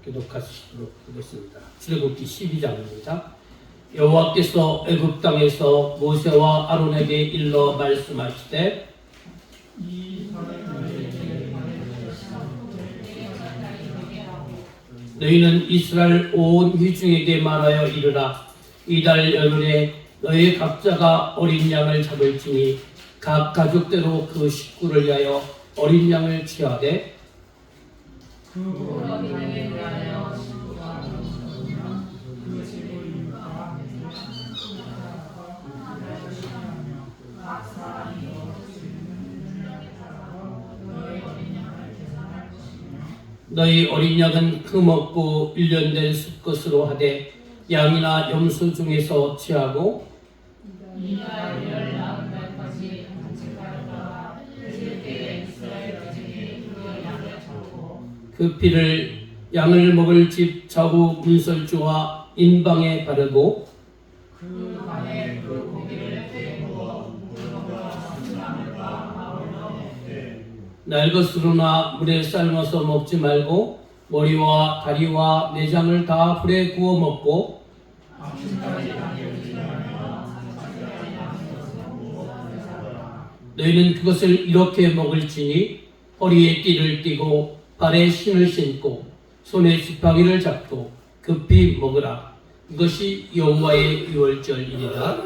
교독하시도록 하겠습니다. 출애굽기 12장입니다. 여호와께서 애굽 땅에서 모세와 아론에게 일러 말씀하시되 너희는 이스라엘 온 회중에게 말하여 이르라. 이달 열흘에 너희 각자가 어린 양을 잡을지니 각 가족대로 그 식구를 위하여 어린 양을 취하되 그 어린 양에 대하여 식구가 넘치면 그 집을 인도하면서 각 사람이 얻을 수 있는 분량에 따라 너희 어린 양을 계산할 것이며 너희 어린 양은 흠없고 1년 된 수컷으로 하되 양이나 염소 중에서 취하고 이달 14달까지 간직하였다가 그 때에 이스라엘 자손이 그 양을 잡고 그 피를 양을 먹을 집 좌우 문설주와 인방에 바르고 그 안에 그 고기를 떼부어 물과 진나물과 아울러 먹되 날것으로나 물에 삶아서 먹지 말고 머리와 다리와 내장을 다 불에 구워 먹고 너희는 그것을 이렇게 먹을지니 허리에 띠를 띠고 발에 신을 신고 손에 지팡이를 잡고 급히 먹으라. 이것이 여호와의 유월절이니라.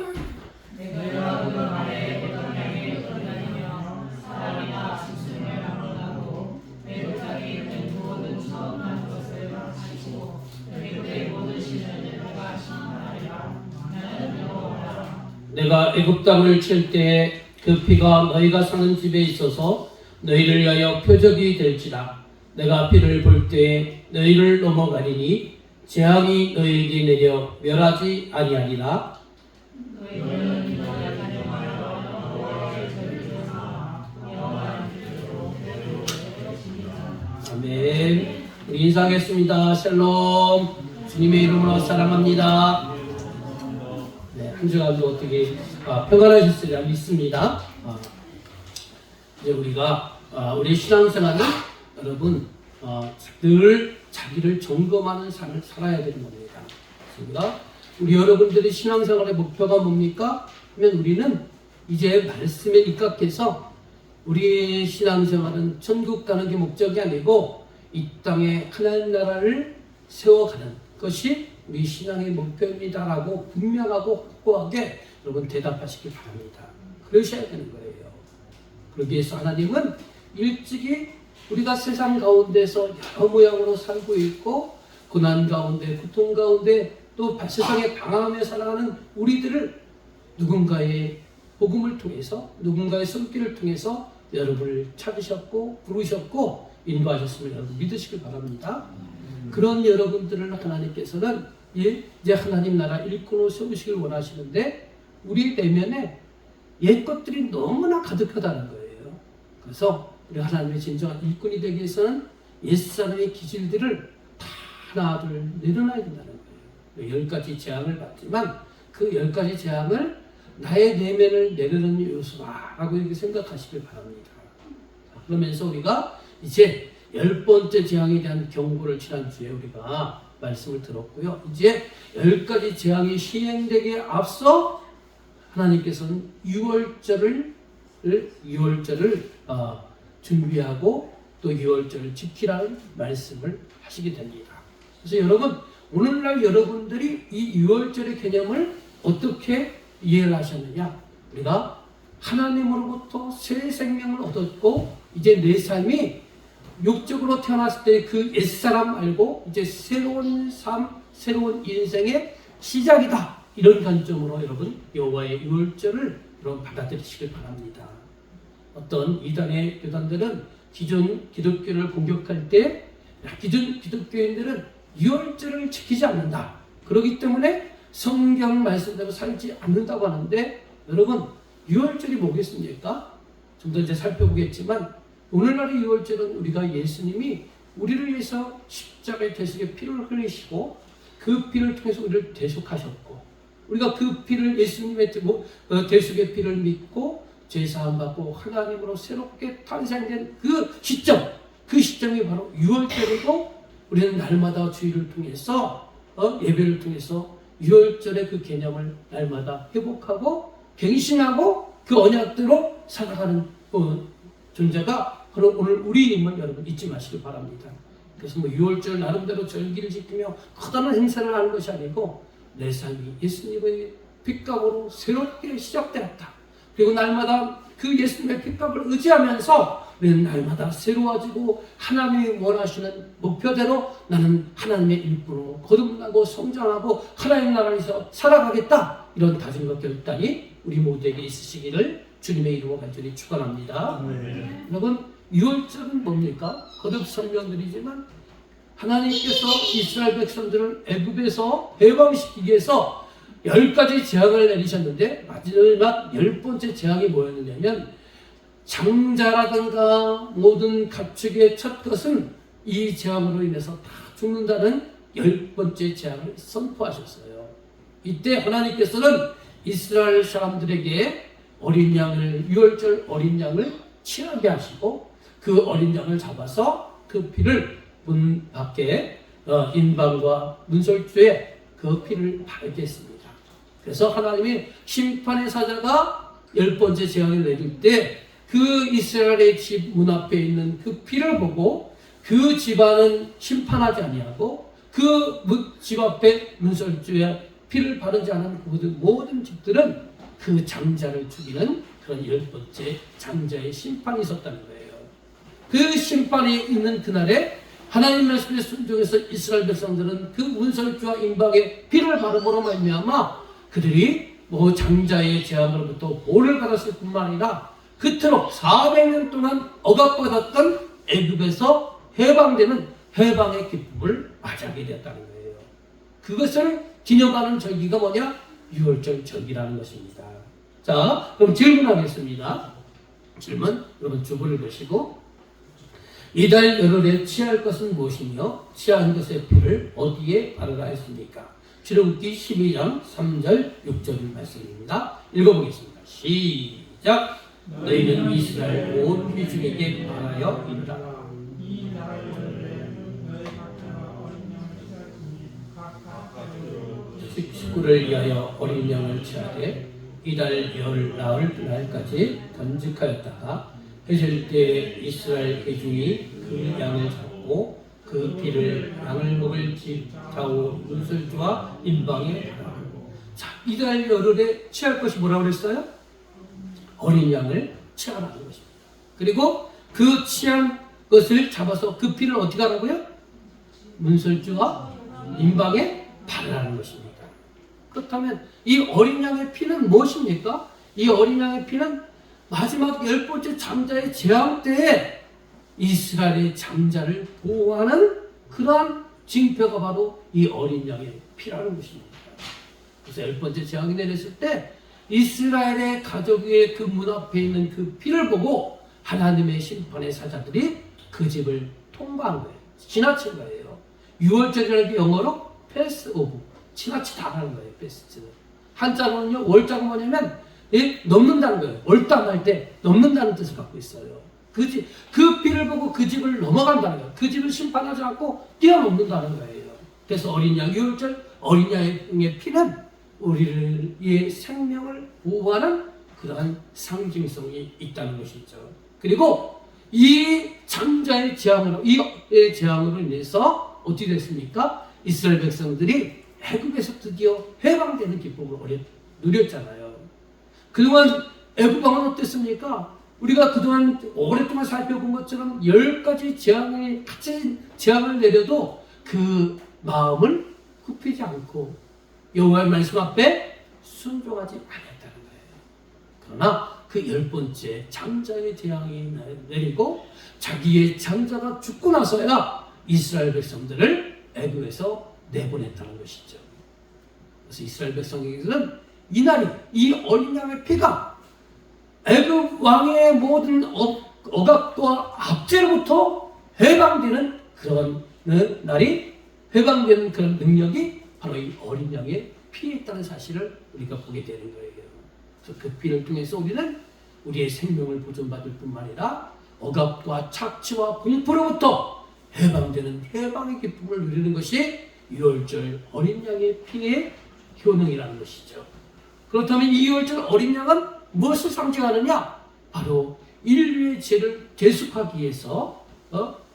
내가 그 안에 어떤 양이 어떤 양이며 사람이나 짐승을 막론하고 내 땅에 있는 모든 처음 난 것을 하시고 그때 모든 신을 내가 신하리라. 나는 여호와라. 내가 애굽 땅을 칠 때에 그 피가 너희가 사는 집에 있어서 너희를 위하여 표적이 될지라. 내가 피를 볼 때에 너희를 넘어가리니 재앙이 너희에게 내려 멸하지 아니하리라. 너희는 너희의 간용하여 여호와의 절을 조사 여호와의 뜻대로 되도록 것입니다. 아멘. 우리 인사하겠습니다. 샬롬. 주님의 이름으로 사랑합니다. 네, 한 주간도 어떻게 평안하셨으리라 믿습니다. 이제 우리가 우리 신앙생활은 여러분 늘 자기를 점검하는 삶을 살아야 되는 겁니다. 그렇습니다. 우리 여러분들의 신앙생활의 목표가 뭡니까? 하면 우리는 이제 말씀에 입각해서 우리의 신앙생활은 천국 가는 게 목적이 아니고 이 땅에 하나님 나라를 세워가는 것이 우리 신앙의 목표입니다라고 분명하고 확고하게 여러분 대답하시기 바랍니다. 그러셔야 되는 거예요. 그러기 위해서 하나님은 일찍이 우리가 세상 가운데서 여러 모양으로 살고 있고 고난 가운데 고통 가운데 또 세상에 방황하며 살아가는 우리들을 누군가의 복음을 통해서 누군가의 손길을 통해서 여러분을 찾으셨고 부르셨고 인도하셨음을 여러분 믿으시길 바랍니다. 그런 여러분들을 하나님께서는 이제 하나님 나라 일꾼으로 세우시길 원하시는데 우리 내면에 옛 것들이 너무나 가득하다는 거예요. 그래서 우리 하나님의 진정한 일꾼이 되기 위해서는 옛사람의 기질들을 다 하나 둘 내려놔야 된다는 거예요. 10가지 재앙을 받지만 그 10가지 재앙을 나의 내면을 내려놓는 요소라고 이렇게 생각하시길 바랍니다. 그러면서 우리가 이제 10번째 재앙에 대한 경고를 지난주에 우리가 말씀을 들었고요. 이제 10가지 재앙이 시행되기에 앞서 하나님께서는 유월절을 준비하고 또 유월절을 지키라는 말씀을 하시게 됩니다. 그래서 여러분 오늘날 여러분들이 이 유월절의 개념을 어떻게 이해를 하셨느냐? 우리가 하나님으로부터 새 생명을 얻었고 이제 내 삶이 육적으로 태어났을 때 그 옛사람 말고 이제 새로운 삶, 새로운 인생의 시작이다. 이런 관점으로 여러분 여호와의 유월절을 여러분 받아들이시길 바랍니다. 어떤 이단의 교단들은 기존 기독교를 공격할 때 기존 기독교인들은 유월절을 지키지 않는다. 그렇기 때문에 성경 말씀대로 살지 않는다고 하는데 여러분 유월절이 뭐겠습니까? 좀 더 이제 살펴보겠지만 오늘날의 유월절은 우리가 예수님이 우리를 위해서 십자가의 대속의 피를 흘리시고 그 피를 통해서 우리를 대속하셨고 우리가 그 피를 예수님의 대속의 피를 믿고 죄사함 받고 하나님으로 새롭게 탄생된 그 시점이 바로 유월절이고 우리는 날마다 주일을 통해서 예배를 통해서 유월절의 그 개념을 날마다 회복하고 갱신하고 그 언약대로 살아가는 존재가 바로 오늘 우리임을 여러분 잊지 마시기 바랍니다. 그래서 유월절 나름대로 절기를 지키며 커다란 행사를 하는 것이 아니고 내 삶이 예수님의 핏값으로 새롭게 시작되었다. 그리고 날마다 그 예수님의 핏값을 의지하면서 우리는 날마다 새로워지고 하나님이 원하시는 목표대로 나는 하나님의 일꾼으로 거듭나고 성장하고 하나님 나라에서 살아가겠다. 이런 다짐과 결단이 우리 모두에게 있으시기를 주님의 이름으로 간절히 축원합니다. 여러분, 유월절은 뭡니까? 거듭 설명드리지만 하나님께서 이스라엘 백성들을 애굽에서 해방시키기 위해서 10가지 재앙을 내리셨는데 마지막 10번째 재앙이 뭐였느냐면 장자라든가 모든 가축의 첫 것은 이 재앙으로 인해서 다 죽는다는 10번째 재앙을 선포하셨어요. 이때 하나님께서는 이스라엘 사람들에게 어린 양을, 유월절 어린 양을 취하게 하시고 그 어린 양을 잡아서 그 피를 문 밖에 인방과 문설주에 그 피를 바르게 했습니다. 그래서 하나님이 심판의 사자가 10번째 재앙을 내릴 때 그 이스라엘의 집 문 앞에 있는 그 피를 보고 그 집안은 심판하지 아니하고 그 집 앞에 문설주에 피를 바르지 않은 모든 집들은 그 장자를 죽이는 그런 10번째 장자의 심판이 있었다는 거예요. 그 심판이 있는 그날에 하나님 말씀에 순종해서 이스라엘 백성들은 그 문설주와 인방에 피를 바르므로 말미암아 그들이 장자의 재앙으로부터 보호를 받았을 뿐만 아니라 그토록 400년 동안 억압받았던 애굽에서 해방되는 해방의 기쁨을 맞이하게 되었다는 거예요. 그것을 기념하는 절기가 뭐냐? 유월절 절기라는 것입니다. 자, 그럼 질문하겠습니다. 질문, 여러분 주보를 보시고 이달 열흘에 취할 것은 무엇이며 취한 것의 피를 어디에 바르라 했습니까? 출애굽기 12장 3절 6절 말씀입니다. 읽어보겠습니다. 시작. 너희는 이스라엘 온 회중에게 말하여 이르라. 식구를 위하여 어린 양을 취하되 이달 열 나흘 날까지 간직하였다가 해질 때 이스라엘 회중이 그 양을 잡고 그 피를 양을 먹을 집 좌우 문설주와 인방에 바르고. 자, 이달 열흘에 취할 것이 뭐라고 그랬어요? 어린 양을 취하라는 것입니다. 그리고 그 취한 것을 잡아서 그 피를 어떻게 하라고요? 문설주와 인방에 바르라는 것입니다. 그렇다면 이 어린 양의 피는 무엇입니까? 이 어린 양의 피는 마지막 10번째 장자의 재앙 때에 이스라엘의 장자를 보호하는 그러한 징표가 바로 이 어린 양의 피라는 것입니다. 그래서 10번째 재앙이 내렸을 때 이스라엘의 가족의 그 문 앞에 있는 그 피를 보고 하나님의 심판의 사자들이 그 집을 통과한 거예요. 지나친 거예요. 유월절이라는 게 영어로 패스 오브, 지나치다라는 거예요. 패스트는 한자로는요, 월자가 뭐냐면 넘는다는 거예요. 월담할 때 넘는다는 뜻을 갖고 있어요. 그 피를 보고 그 집을 넘어간다는 거예요. 그 집을 심판하지 않고 뛰어넘는다는 거예요. 그래서 어린 양 유월절 어린 양의 피는 우리의 생명을 보호하는 그러한 상징성이 있다는 것이죠. 그리고 이 장자의 재앙으로 인해서 어떻게 됐습니까? 이스라엘 백성들이 애굽에서 드디어 해방되는 기쁨을 누렸잖아요. 그동안 애굽 왕은 어땠습니까? 우리가 그동안 오랫동안 살펴본 것처럼 10가지 재앙을 내려도 그 마음을 굽히지 않고 여호와의 말씀 앞에 순종하지 않았다는 거예요. 그러나 그 10번째 장자의 재앙이 내리고 자기의 장자가 죽고 나서야 이스라엘 백성들을 애굽에서 내보냈다는 것이죠. 그래서 이스라엘 백성에게는 이날이 이 어린 양의 피가 애굽 왕의 모든 억압과 압제로부터 해방되는 그런 날이, 해방되는 그런 능력이 바로 이 어린 양의 피에 있다는 사실을 우리가 보게 되는 거예요. 그래서 그 피를 통해서 우리는 우리의 생명을 보존받을 뿐만 아니라 억압과 착취와 공포로부터 해방되는 해방의 기쁨을 누리는 것이 유월절 어린 양의 피의 효능이라는 것이죠. 그렇다면 이 유월절 어린 양은 무엇을 상징하느냐? 바로 인류의 죄를 대속하기 위해서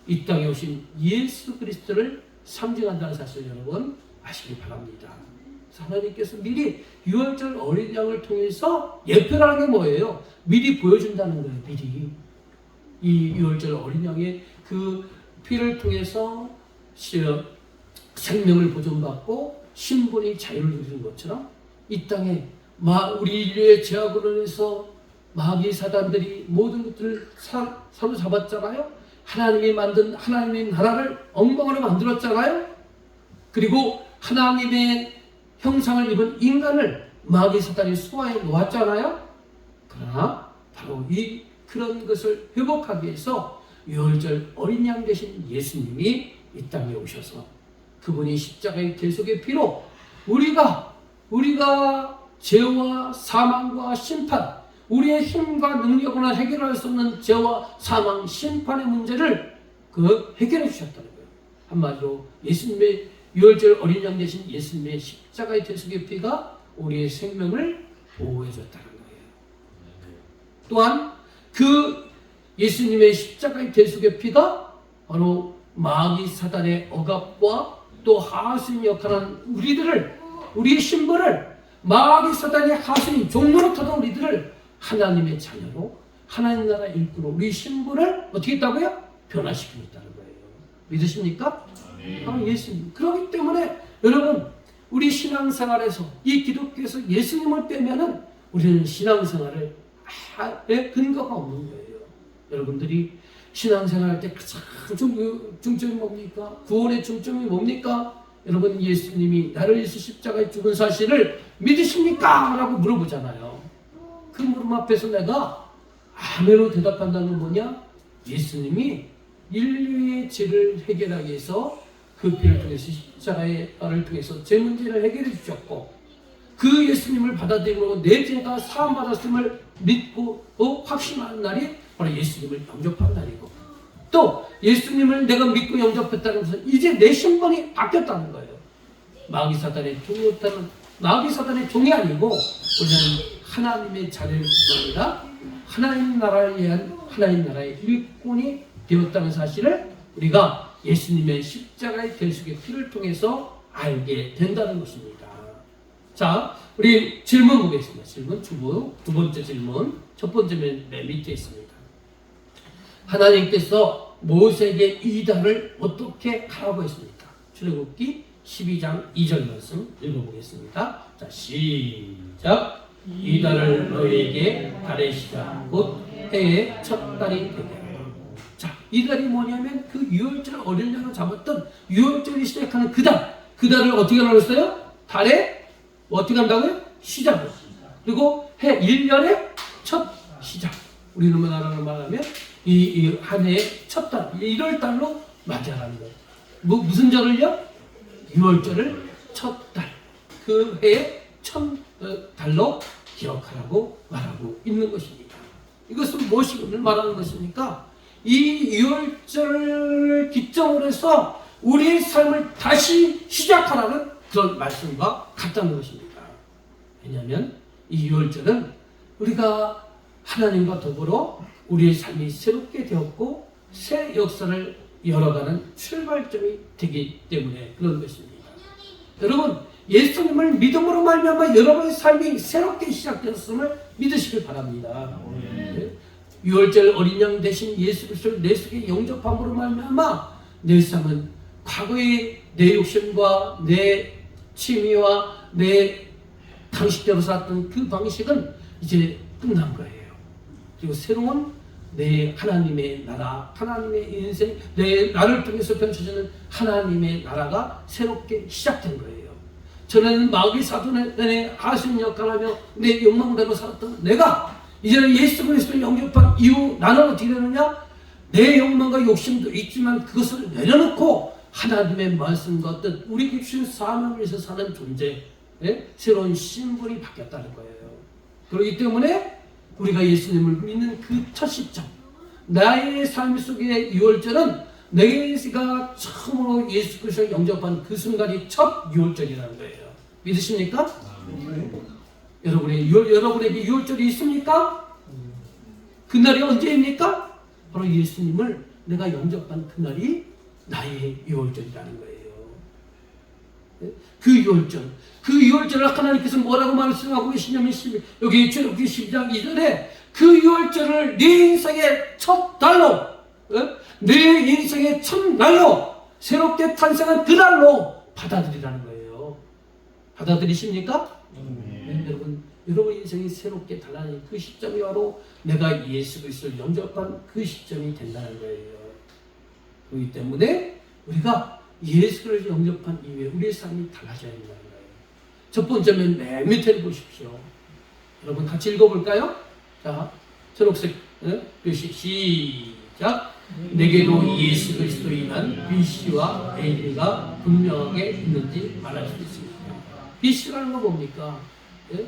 이 땅에 오신 예수 그리스도를 상징한다는 사실을 여러분 아시기 바랍니다. 하나님께서 미리 유월절 어린 양을 통해서 예표라는 게 뭐예요? 미리 보여준다는 거예요. 미리 이 유월절 어린 양의 그 피를 통해서 생명을 보존받고 신분이 자유를 누리는 것처럼 이 땅에 우리 인류의 죄악으로 인해서 마귀 사단들이 모든 것들을 사로잡았잖아요. 하나님이 만든 하나님의 나라를 엉망으로 만들었잖아요. 그리고 하나님의 형상을 입은 인간을 마귀 사단이 수하에 놓았잖아요. 그러나 바로 그런 것을 회복하기 위해서 유월절 어린 양 되신 예수님이 이 땅에 오셔서 그분이 십자가의 대속의 피로 우리가 죄와 사망과 심판, 우리의 힘과 능력으로 해결할 수 없는 죄와 사망, 심판의 문제를 해결해 주셨다는 거예요. 한마디로 예수님의 유월절 어린 양 되신 예수님의 십자가의 대속의 피가 우리의 생명을 보호해 줬다는 거예요. 또한 그 예수님의 십자가의 대속의 피가 바로 마귀 사단의 억압과 또 하수인 역할하는 우리의 신분을 마귀 사단의 하수인 종로로 타던 우리들을 하나님의 자녀로 하나님 나라 일꾼으로 우리 신분을 어떻게 했다고요? 변화시키고 있다는 거예요. 믿으십니까? 예수님. 그렇기 때문에 여러분 우리 신앙생활에서 이 기독교에서 예수님을 빼면은 우리는 신앙생활에 근거가 없는 거예요. 여러분들이 신앙생활할 때 가장 중점이 뭡니까? 구원의 중점이 뭡니까? 여러분 예수님이 나를 위해서 십자가에 죽은 사실을 믿으십니까? 라고 물어보잖아요. 그 물음 앞에서 내가 아멘으로 대답한다는 건 뭐냐? 예수님이 인류의 죄를 해결하기 위해서 그 피를 통해서 십자가의 발을 통해서 죄 문제를 해결해 주셨고 그 예수님을 받아들이고 내 죄가 사함받았음을 믿고 확신하는 날이 바로 예수님을 영접한 날이고 또 예수님을 내가 믿고 영접했다는 것은 이제 내 신분이 바뀌었다는 거예요. 마귀 사단의 종이 아니고 우리는 하나님의 자녀일 뿐 아니라 하나님 나라를 위한 하나님 나라의 일꾼이 되었다는 사실을 우리가 예수님의 십자가의 대속의 피를 통해서 알게 된다는 것입니다. 자, 우리 질문 보겠습니다. 질문 두 번째 질문. 첫 번째 맨 밑에 있습니다. 하나님께서 모세에게 이달을 어떻게 가라고 했습니까? 출애굽기 12장 2절 말씀 읽어보겠습니다. 자, 시작. 이달을 너희에게 달의 시작 곧 해의 첫 달이 되게 하라. 자, 이달이 뭐냐면 그 유월절 어린 양을 잡았던 유월절이 시작하는 그 달을 어떻게 하라고 했어요? 달에 어떻게 한다고요? 시작을. 그리고 해 1년의 첫 시작. 우리는 나라로 말하면 이 한 해의 첫 달, 1월 달로 맞이하라는 거예요. 무슨 절을요? 6월절을 첫 달, 그 해의 첫 달로 기억하라고 말하고 있는 것입니다. 이것은 무엇을 말하는 것입니까? 이 6월절을 기점으로 해서 우리의 삶을 다시 시작하라는 그런 말씀과 같다는 것입니다. 왜냐하면 이 6월절은 우리가 하나님과 더불어 우리의 삶이 새롭게 되었고 새 역사를 열어가는 출발점이 되기 때문에 그런 것입니다. 여러분, 예수님을 믿음으로 말미암아 여러분의 삶이 새롭게 시작되었음을 믿으시길 바랍니다. 네. 6월절 어린 양 대신 예수 그리스도를 내 속에 영접함으로 말미암아 내 삶은 과거의 내 욕심과 내 취미와 내 방식대로 살았던 그 방식은 이제 끝난 거예요. 그리고 새로운 내 하나님의 나라, 하나님의 인생, 내 나를 통해서 펼쳐지는 하나님의 나라가 새롭게 시작된 거예요. 전에는 마귀 사단의 하수인 역할을 하며 내 욕망대로 살았던 내가 이제는 예수 그리스도를 영접한 이후 나는 어떻게 되느냐? 내 욕망과 욕심도 있지만 그것을 내려놓고 하나님의 말씀과 뜻, 우리에게 주신 사명을 위해서 사는 존재, 새로운 신분이 바뀌었다는 거예요. 그렇기 때문에 우리가 예수님을 믿는 그 첫 시점, 나의 삶 속의 유월절은 내가 처음으로 예수 그리스도를 영접한 그 순간이 첫 유월절이라는 거예요. 믿으십니까? 여러분에게 유월절이 있습니까? 그날이 언제입니까? 바로 예수님을 내가 영접한 그날이 나의 유월절이라는 거예요. 그 유월절을 하나님께서 뭐라고 말씀하고 계시냐면 여기 출애굽기 10장 2절에 그 유월절을 내 인생의 첫 달로, 내 인생의 첫 날로, 새롭게 탄생한 그 날로 받아들이라는 거예요. 받아들이십니까? 네, 여러분 인생이 새롭게 달라진 그 시점이 바로 내가 예수 그리스도를 영접한 그 시점이 된다는 거예요. 그렇기 때문에 우리가 예수 그리스도를 영접한 이후에 우리의 삶이 달라져야 된다는 거예요. 첫 번째는 맨 밑에 보십시오. 여러분 같이 읽어볼까요? 자, 초록색 표시 시작. 내게도 예수 그리스도로 인한 BC와 AD가 분명하게 있는지 말할 수 있습니다. BC라는 건 뭡니까?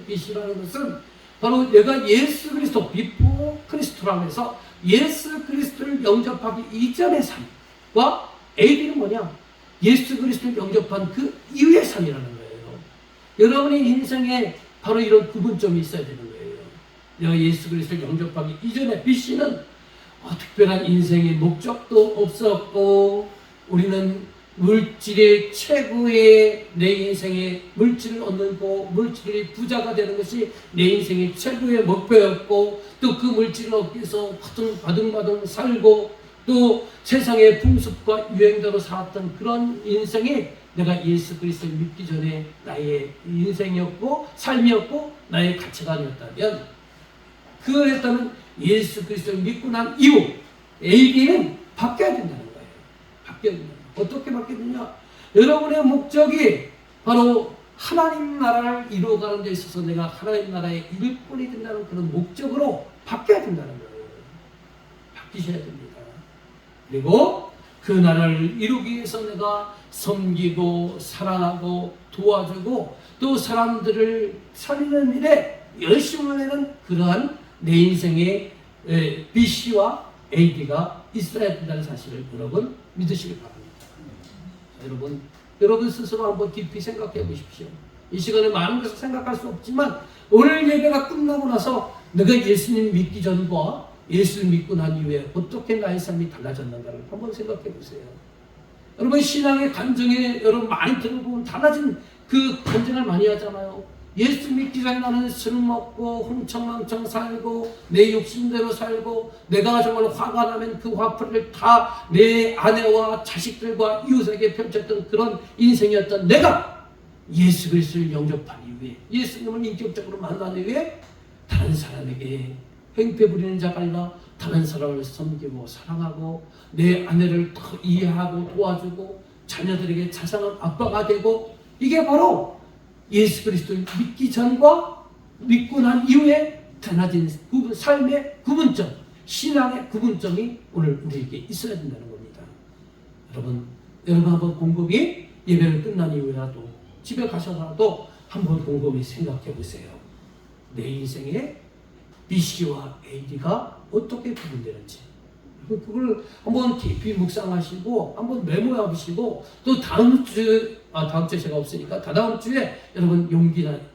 BC라는 것은 바로 내가 예수 그리스도 비포 크리스토라고 해서 예수 그리스도를 영접하기 이전의 삶과 AD는 뭐냐? 예수 그리스도를 영접한 그 이후의 삶이라는 거예요. 여러분의 인생에 바로 이런 구분점이 있어야 되는 거예요. 내가 예수 그리스도를 영접하기 이전에 BC는 특별한 인생의 목적도 없었고 우리는 물질의 최고의 내 인생의 물질을 얻고 물질의 부자가 되는 것이 내 인생의 최고의 목표였고 또 그 물질을 얻기 위해서 바둥바둥 살고 또 세상의 풍습과 유행대로 살았던 그런 인생이 내가 예수 그리스도를 믿기 전에 나의 인생이었고 삶이었고 나의 가치관이었다면 그랬다면 예수 그리스도를 믿고 난 이후 AD는 바뀌어야 된다는 거예요. 바뀌어야 된다. 어떻게 바뀌느냐? 여러분의 목적이 바로 하나님 나라를 이루어가는 데 있어서 내가 하나님 나라의 일꾼이 된다는 그런 목적으로 바뀌어야 된다는 거예요. 바뀌셔야 됩니다. 그리고 그 나라를 이루기 위해서 내가 섬기고 사랑하고 도와주고 또 사람들을 살리는 일에 열심을 내는 그러한 내 인생의 BC와 AD가 있어야 된다는 사실을 여러분 믿으시기 바랍니다. 여러분 스스로 한번 깊이 생각해 보십시오. 이 시간에 많은 것을 생각할 수 없지만 오늘 예배가 끝나고 나서 내가 예수님 믿기 전과 예수를 믿고 난 이후에 어떻게 나의 삶이 달라졌는가를 한번 생각해 보세요. 여러분 신앙의 간증에 여러분 많이 들어보면 달라진 그 간증을 많이 하잖아요. 예수 믿기 전에 나는 술 먹고 흥청망청 살고 내 욕심대로 살고 내가 정말 화가 나면 그 화풀이를 다 내 아내와 자식들과 이웃에게 펼쳤던 그런 인생이었던 내가 예수 그리스도를 영접한 이후에 예수님을 인격적으로 만난 이후에 다른 사람에게 행패 부리는 자가 아니라 다른 사람을 섬기고 사랑하고 내 아내를 더 이해하고 도와주고 자녀들에게 자상한 아빠가 되고 이게 바로 예수 그리스도를 믿기 전과 믿고 난 이후에 달라진 삶의 구분점, 신앙의 구분점이 오늘 우리에게 있어야 된다는 겁니다. 여러분 한번 곰곰이 예배를 끝난 이후에라도 집에 가셔서라도 한번 곰곰이 생각해 보세요. 내 인생에 BC와 AD가 어떻게 구분되는지 그걸 한번 깊이 묵상하시고 한번 메모해보시고 또 다음 주에 제가 없으니까 다다음 주에 여러분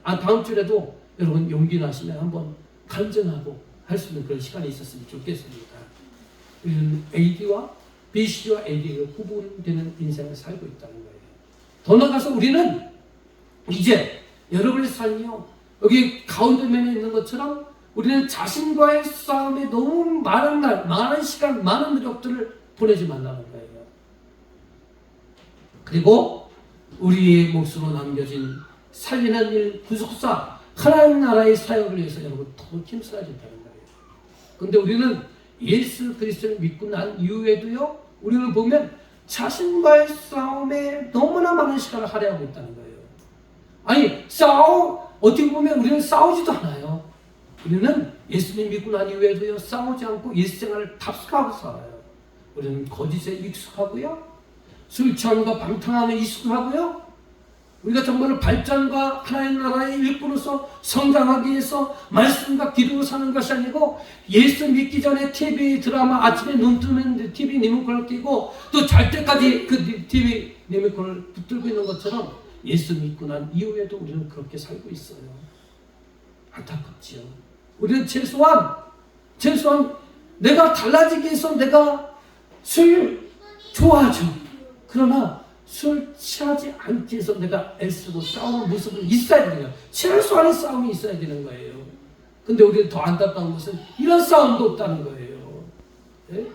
다음 주에도 여러분 용기 나시면 한번 간증하고 할 수 있는 그런 시간이 있었으면 좋겠습니다. 우리는 BC와 AD가 구분되는 인생을 살고 있다는 거예요. 더 나아가서 우리는 이제 여러분의 삶이요 여기 가운데 면에 있는 것처럼 우리는 자신과의 싸움에 너무 많은 날, 많은 시간, 많은 노력들을 보내지 말라는 거예요. 그리고 우리의 몫으로 남겨진 살리는 일, 구속사, 하나님 나라의 사역을 위해서 여러분 더 힘써야 된다는 거예요. 그런데 우리는 예수 그리스도를 믿고 난 이후에도요, 우리를 보면 자신과의 싸움에 너무나 많은 시간을 할애하고 있다는 거예요. 아니, 어떻게 보면 우리는 싸우지도 않아요. 우리는 예수님 믿고 난 이후에도요, 싸우지 않고 예수 생활을 답습하고 살아요. 우리는 거짓에 익숙하고요, 술 취함과 방탕함에 익숙하고요, 우리가 정말로 발전과 하나님 나라의 일꾼으로서 성장하기 위해서 말씀과 기도로 사는 것이 아니고 예수 믿기 전에 TV 드라마 아침에 눈 뜨면 TV 리모컨을 끼고 또 잘 때까지 그 TV 리모컨을 붙들고 있는 것처럼 예수 믿고 난 이후에도 우리는 그렇게 살고 있어요. 안타깝지요. 우리는 최소한 내가 달라지기 위해서 내가 술 좋아하죠. 그러나 술 취하지 않기 위해서 내가 애쓰고 싸우는 모습은 있어야 되는 거예요. 최소한의 싸움이 있어야 되는 거예요. 근데 우리는 더 안타까운 것은 이런 싸움도 없다는 거예요. 네?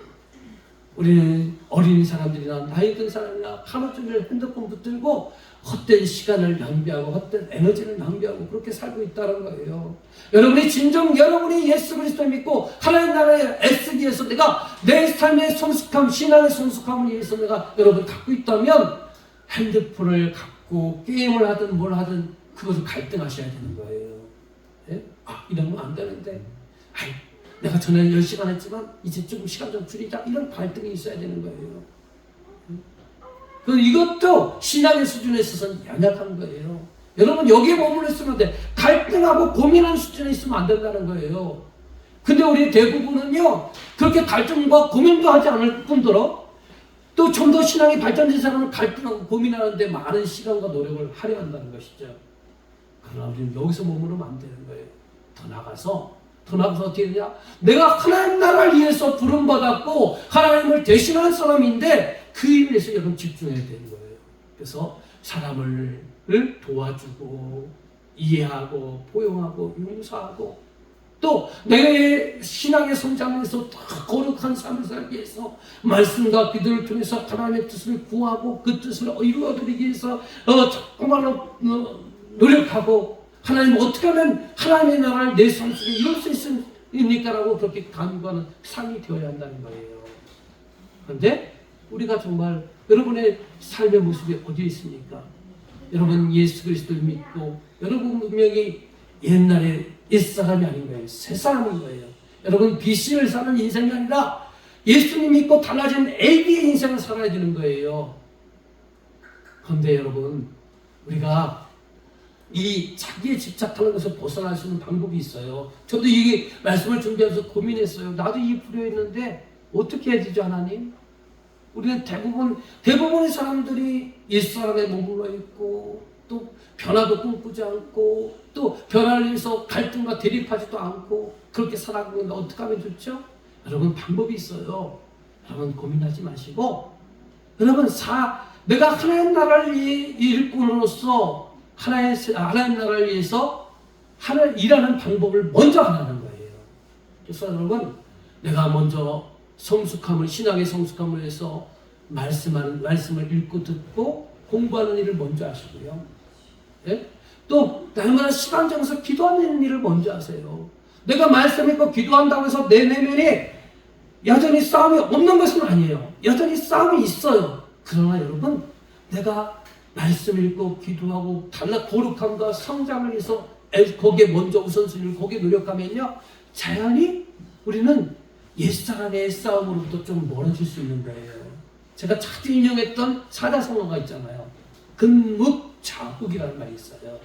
우리는 어린 사람들이나 나이 든 사람이나 하루 종일 핸드폰 붙들고 헛된 시간을 낭비하고 헛된 에너지를 낭비하고 그렇게 살고 있다는 거예요. 여러분이 진정 여러분이 예수 그리스도를 믿고 하나님 나라에 애쓰기 위해서 내가 내 삶의 성숙함, 신앙의 성숙함을 위해서 내가 여러분 갖고 있다면 핸드폰을 갖고 게임을 하든 뭘 하든 그것을 갈등하셔야 되는 거예요. 예? 이러면 안 되는데 내가 전에 10시간 했지만 이제 조금 시간 좀 줄이자 이런 갈등이 있어야 되는 거예요. 이것도 신앙의 수준에 있어서는 연약한 거예요. 여러분 여기에 머물러 있으면 돼. 갈등하고 고민하는 수준에 있으면 안 된다는 거예요. 근데 우리 대부분은요 그렇게 갈등과 고민도 하지 않을 뿐더러 또 좀 더 신앙이 발전된 사람은 갈등하고 고민하는데 많은 시간과 노력을 할애한다는 것이죠. 그러나 우리는 여기서 머무르면 안 되는 거예요. 더 나가서 어떻게 되냐? 내가 하나님 나라를 위해서 부름받았고 하나님을 대신한 사람인데 그 일에 대해서 여러분 집중해야 되는 거예요. 그래서 사람을 도와주고 이해하고 포용하고 용서하고 또 내 신앙의 성장을 위해서 거룩한 삶을 살기 위해서 말씀과 기도를 통해서 하나님의 뜻을 구하고 그 뜻을 이루어드리기 위해서 정말로 노력하고 하나님 어떻게 하면 하나님의 나라를 내 삶 속에 이룰 수 있습니까라고 그렇게 간구하는 삶이 되어야 한다는 거예요. 그런데 우리가 정말 여러분의 삶의 모습이 어디에 있습니까? 여러분 예수 그리스도를 믿고 여러분 분명히 옛날에 옛사람이 아닌 거예요. 새사람인 거예요. 여러분 BC를 사는 인생이 아니라 예수님 믿고 달라진 AB의 인생을 살아야 되는 거예요. 그런데 여러분 우리가 이 자기에 집착하는 것을 벗어날 수 있는 방법이 있어요. 저도 이 말씀을 준비하면서 고민했어요. 나도 이 불효했는데 어떻게 해야 되죠 하나님? 우리는 대부분의 사람들이 옛사람에 머물러 있고 또 변화도 꿈꾸지 않고 또 변화를 위해서 갈등과 대립하지도 않고 그렇게 살아가고 있는데 어떻게 하면 좋죠? 여러분 방법이 있어요. 여러분 고민하지 마시고 여러분 내가 하나님 나라를 일꾼으로서 하나님 나라를 위해서 일하는 방법을 먼저 하라는 거예요. 그래서 여러분 내가 먼저 신앙의 성숙함을 위해서 말씀을 읽고 듣고 공부하는 일을 먼저 하시고요. 예? 또 날마다 시간 정해서 기도하는 일을 먼저 하세요. 내가 말씀 읽고 기도한다고 해서 내 내면에 여전히 싸움이 없는 것은 아니에요. 여전히 싸움이 있어요. 그러나 여러분 내가 말씀 읽고 기도하고 거룩함과 성장을 위해서 거기에 먼저 우선순위를 거기에 노력하면요 자연히 우리는 옛사람의 싸움으로부터 좀 멀어질 수 있는 거예요. 제가 자주 인용했던 사자성어가 있잖아요. 근묵자국이라는 말이 있어요.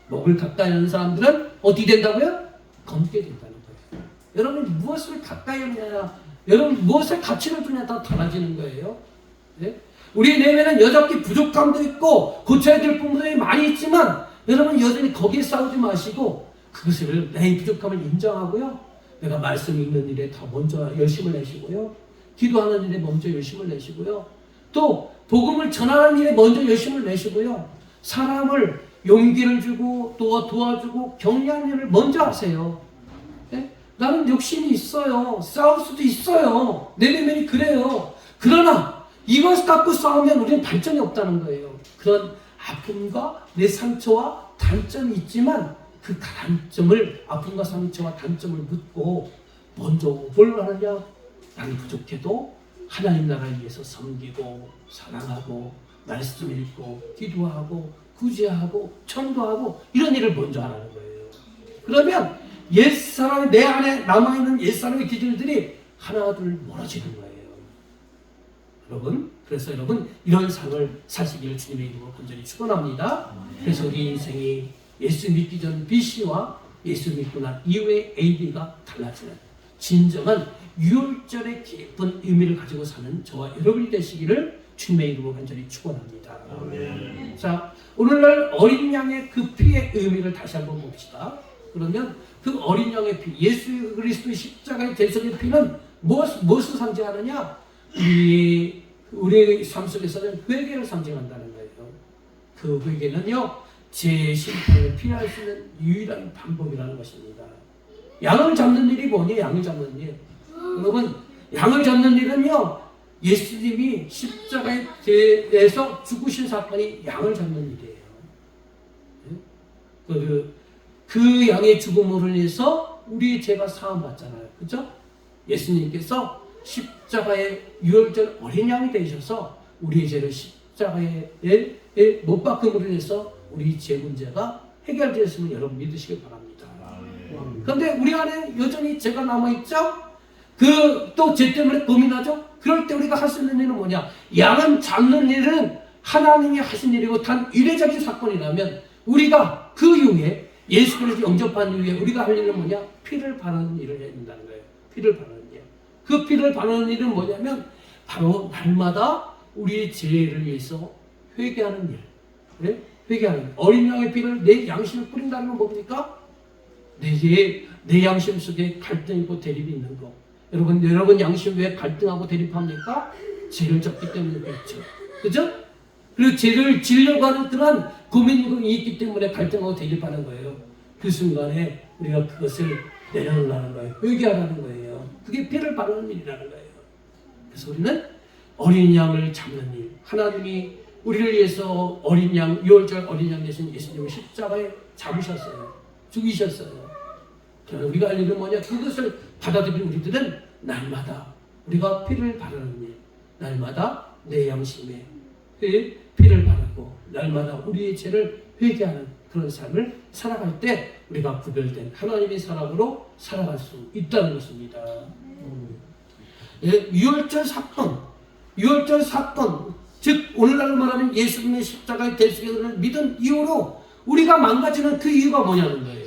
목을 가까이 하는 사람들은 어떻게 된다고요? 검게 된다는 거예요. 여러분 무엇을 가까이 하느냐, 여러분 무엇을 가치를 주냐에 따라 달라지는 거예요. 네? 우리 내면은 여전히 부족함도 있고 고쳐야 될 부분들이 많이 있지만 여러분 여전히 거기에 싸우지 마시고 그것을 내 부족함을 인정하고요. 내가 말씀 읽는 일에 더 먼저 열심을 내시고요. 기도하는 일에 먼저 열심을 내시고요. 또 복음을 전하는 일에 먼저 열심을 내시고요. 사람을 용기를 주고 또 도와주고 격려하는 일을 먼저 하세요. 네? 나는 욕심이 있어요. 싸울 수도 있어요. 내 내면이 그래요. 그러나 이것 갖고 싸우면 우리는 발전이 없다는 거예요. 그런 아픔과 내 상처와 단점이 있지만 그 단점을, 아픔과 상처와 단점을 묻고 먼저 뭘 하느냐? 나는 부족해도 하나님 나라를 위해서 섬기고 사랑하고 말씀 읽고 기도하고 구제하고 청도하고 이런 일을 먼저 하라는 거예요. 그러면 옛사람이 내 안에 남아있는 옛사람의 기질들이 하나 둘 멀어지는 거예요. 그래서 여러분 이런 삶을 사시기를 주님의 이름으로 간절히 축원합니다. 그래서 우리 인생이 예수 믿기 전 BC와 예수 믿고 난 이후의 AD가 달라지는 진정한 유월절의 깊은 의미를 가지고 사는 저와 여러분이 되시기를 주님의 이름으로 간절히 축원합니다. 자, 오늘날 어린 양의 그 피의 의미를 다시 한번 봅시다. 그러면 그 어린 양의 피, 예수 그리스도의 십자가의 대속의 피는 무엇을 상징하느냐? 우리의 삶 속에서는 회개를 상징한다는 거예요. 그 회개는요, 제 심판을 피할 수 있는 유일한 방법이라는 것입니다. 양을 잡는 일이 뭐니? 양을 잡는 일. 여러분, 양을 잡는 일은요, 예수님이 십자가에 대해서 죽으신 사건이 양을 잡는 일이에요. 그 양의 죽음으로 인해서 우리의 죄가 사함받잖아요. 그죠? 예수님께서 십자가의 유월절 어린 양이 되셔서 우리의 죄를 십자가에 못 박음으로 인해서 우리 죄 문제가 해결되었음을 여러분 믿으시길 바랍니다. 그런데 우리 안에 여전히 죄가 남아있죠? 또 죄 때문에 고민하죠? 그럴 때 우리가 할 수 있는 일은 뭐냐? 양은 잡는 일은 하나님이 하신 일이고 단 이례적인 사건이라면 우리가 그 이후에 예수 그리스도 영접한 이후에 우리가 할 일은 뭐냐? 피를 바르는 일을 해야 된다는 거예요. 피를 바르는 일. 그 피를 바르는 일은 뭐냐면 바로 날마다 우리의 죄를 위해서 회개하는 일. 네? 회개하는 일. 어린 양의 피를 내 양심을 뿌린다는 건 뭡니까? 내 양심 속에 갈등이 있고 대립이 있는 거. 여러분 양심 왜 갈등하고 대립합니까? 죄를 졌기 때문에 그렇죠. 그죠? 그리고 죄를 지려고 하는 그런 고민이 있기 때문에 갈등하고 대립하는 거예요. 그 순간에 우리가 그것을 내려놓으라는 거예요. 회개하라는 거예요. 그게 피를 바르는 일이라는 거예요. 그래서 우리는 어린 양을 잡는 일. 하나님이 우리를 위해서 어린 양, 유월절 어린 양 대신 예수님을 십자가에 잡으셨어요. 죽이셨어요. 우리가 할 일은 뭐냐? 그것을 받아들인 우리들은 날마다 우리가 피를 바르는 일, 날마다 내 양심에 피를 바르고 날마다 우리의 죄를 회개하는 그런 삶을 살아갈 때 우리가 구별된 하나님의 사람으로 살아갈 수 있다는 것입니다. 유월절 사건, 즉 오늘날 말하는 예수님의 십자가의 대속을 믿은 이후로 우리가 망가지는 그 이유가 뭐냐는 거예요.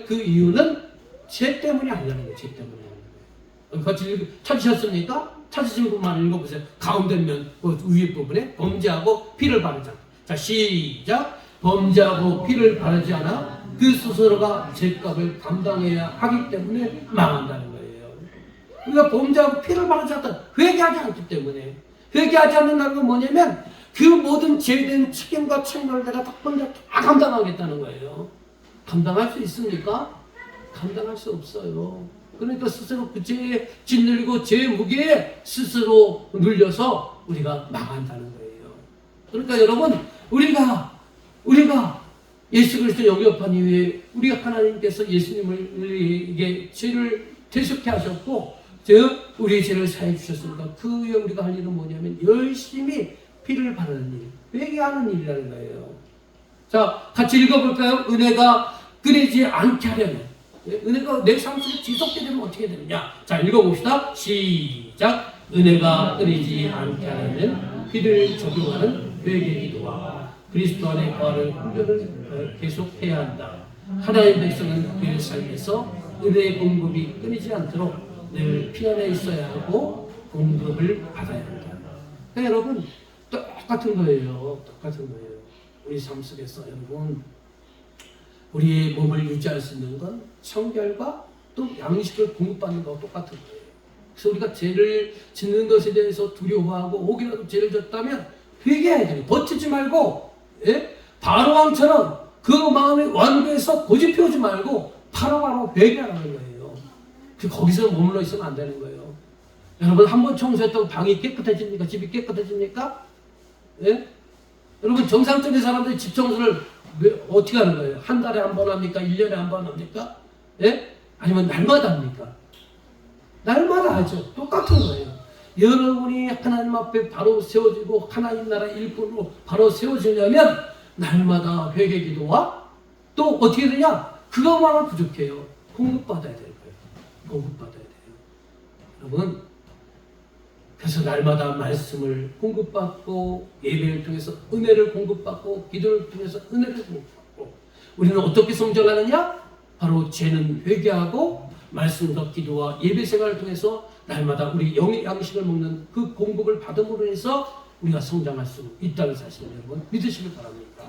그 이유는 죄 때문이 아니라는 거예요. 죄 때문이 아니라는 거예요. 같이 찾으셨습니까? 찾으신 분만 읽어보세요. 가운데 면 위에 부분에 범죄하고 피를 바르자. 자, 시작. 범죄하고 피를 바르지 않아 그 스스로가 죄값을 감당해야 하기 때문에 망한다는 거예요. 우리가 범죄하고 피를 바르지 않다. 회개하지 않기 때문에. 회개하지 않는다는 건 뭐냐면 그 모든 죄된 책임과 책임을 내가 혼자 다 감당하겠다는 거예요. 감당할 수 있습니까? 감당할 수 없어요. 그러니까 스스로 그 죄에 짓눌리고 죄의 무게에 스스로 눌려서 우리가 망한다는 거예요. 그러니까 여러분, 우리가 예수 그리스도 영접한 이후에 우리가 하나님께서 예수님을 우리에게 죄를 대속케 하셨고, 즉 우리의 죄를 사해 주셨으니까 그 후에 우리가 할 일은 뭐냐면 열심히 피를 바르는 일, 회개하는 일이라는 거예요. 자, 같이 읽어볼까요? 은혜가 끊이지 않게 하려면, 은혜가 내 삶 속에 지속되게 되면 어떻게 되느냐? 자, 읽어봅시다. 시작. 은혜가 끊이지 않게 하려면 피를 적용하는 회개 기도와 그리스도 안의 거하는 훈련을 계속해야 한다. 하나님의 백성은 그의 삶에서 은혜의 공급이 끊이지 않도록 늘 피 안에 있어야 하고 공급을 받아야 한다. 그러니까 여러분, 똑같은 거예요. 우리 삶 속에서 여러분, 우리의 몸을 유지할 수 있는 건 성결과 또 양식을 공급받는 것과 똑같은 거예요. 그래서 우리가 죄를 짓는 것에 대해서 두려워하고 혹이라도 죄를 졌다면 회개해야 돼요. 버티지 말고, 바로왕처럼 그 마음에 완고해서 고집피우지 말고 바로바로 회개하라는 거예요. 거기서 머물러 있으면 안 되는 거예요. 여러분, 한번 청소했다고 방이 깨끗해집니까? 집이 깨끗해집니까? 여러분, 정상적인 사람들이 집 청소를 어떻게 하는 거예요? 한 달에 한 번 합니까? 1년에 한 번 합니까? 아니면 날마다 합니까? 날마다 하죠. 똑같은 거예요. 여러분이 하나님 앞에 바로 세워지고 하나님 나라 일꾼으로 바로 세워지려면 날마다 회개 기도와 또 어떻게 되냐? 그것만은 부족해요. 공급받아야 될 거예요. 공급받아야 돼요. 여러분, 그래서 날마다 말씀을 공급받고 예배를 통해서 은혜를 공급받고 기도를 통해서 은혜를 공급받고 우리는 어떻게 성장하느냐? 바로 죄는 회개하고 말씀과 기도와 예배 생활을 통해서 날마다 우리 영의 양식을 먹는 그 공급을 받음으로 해서 우리가 성장할 수 있다는 사실을 여러분 믿으시길 바랍니다.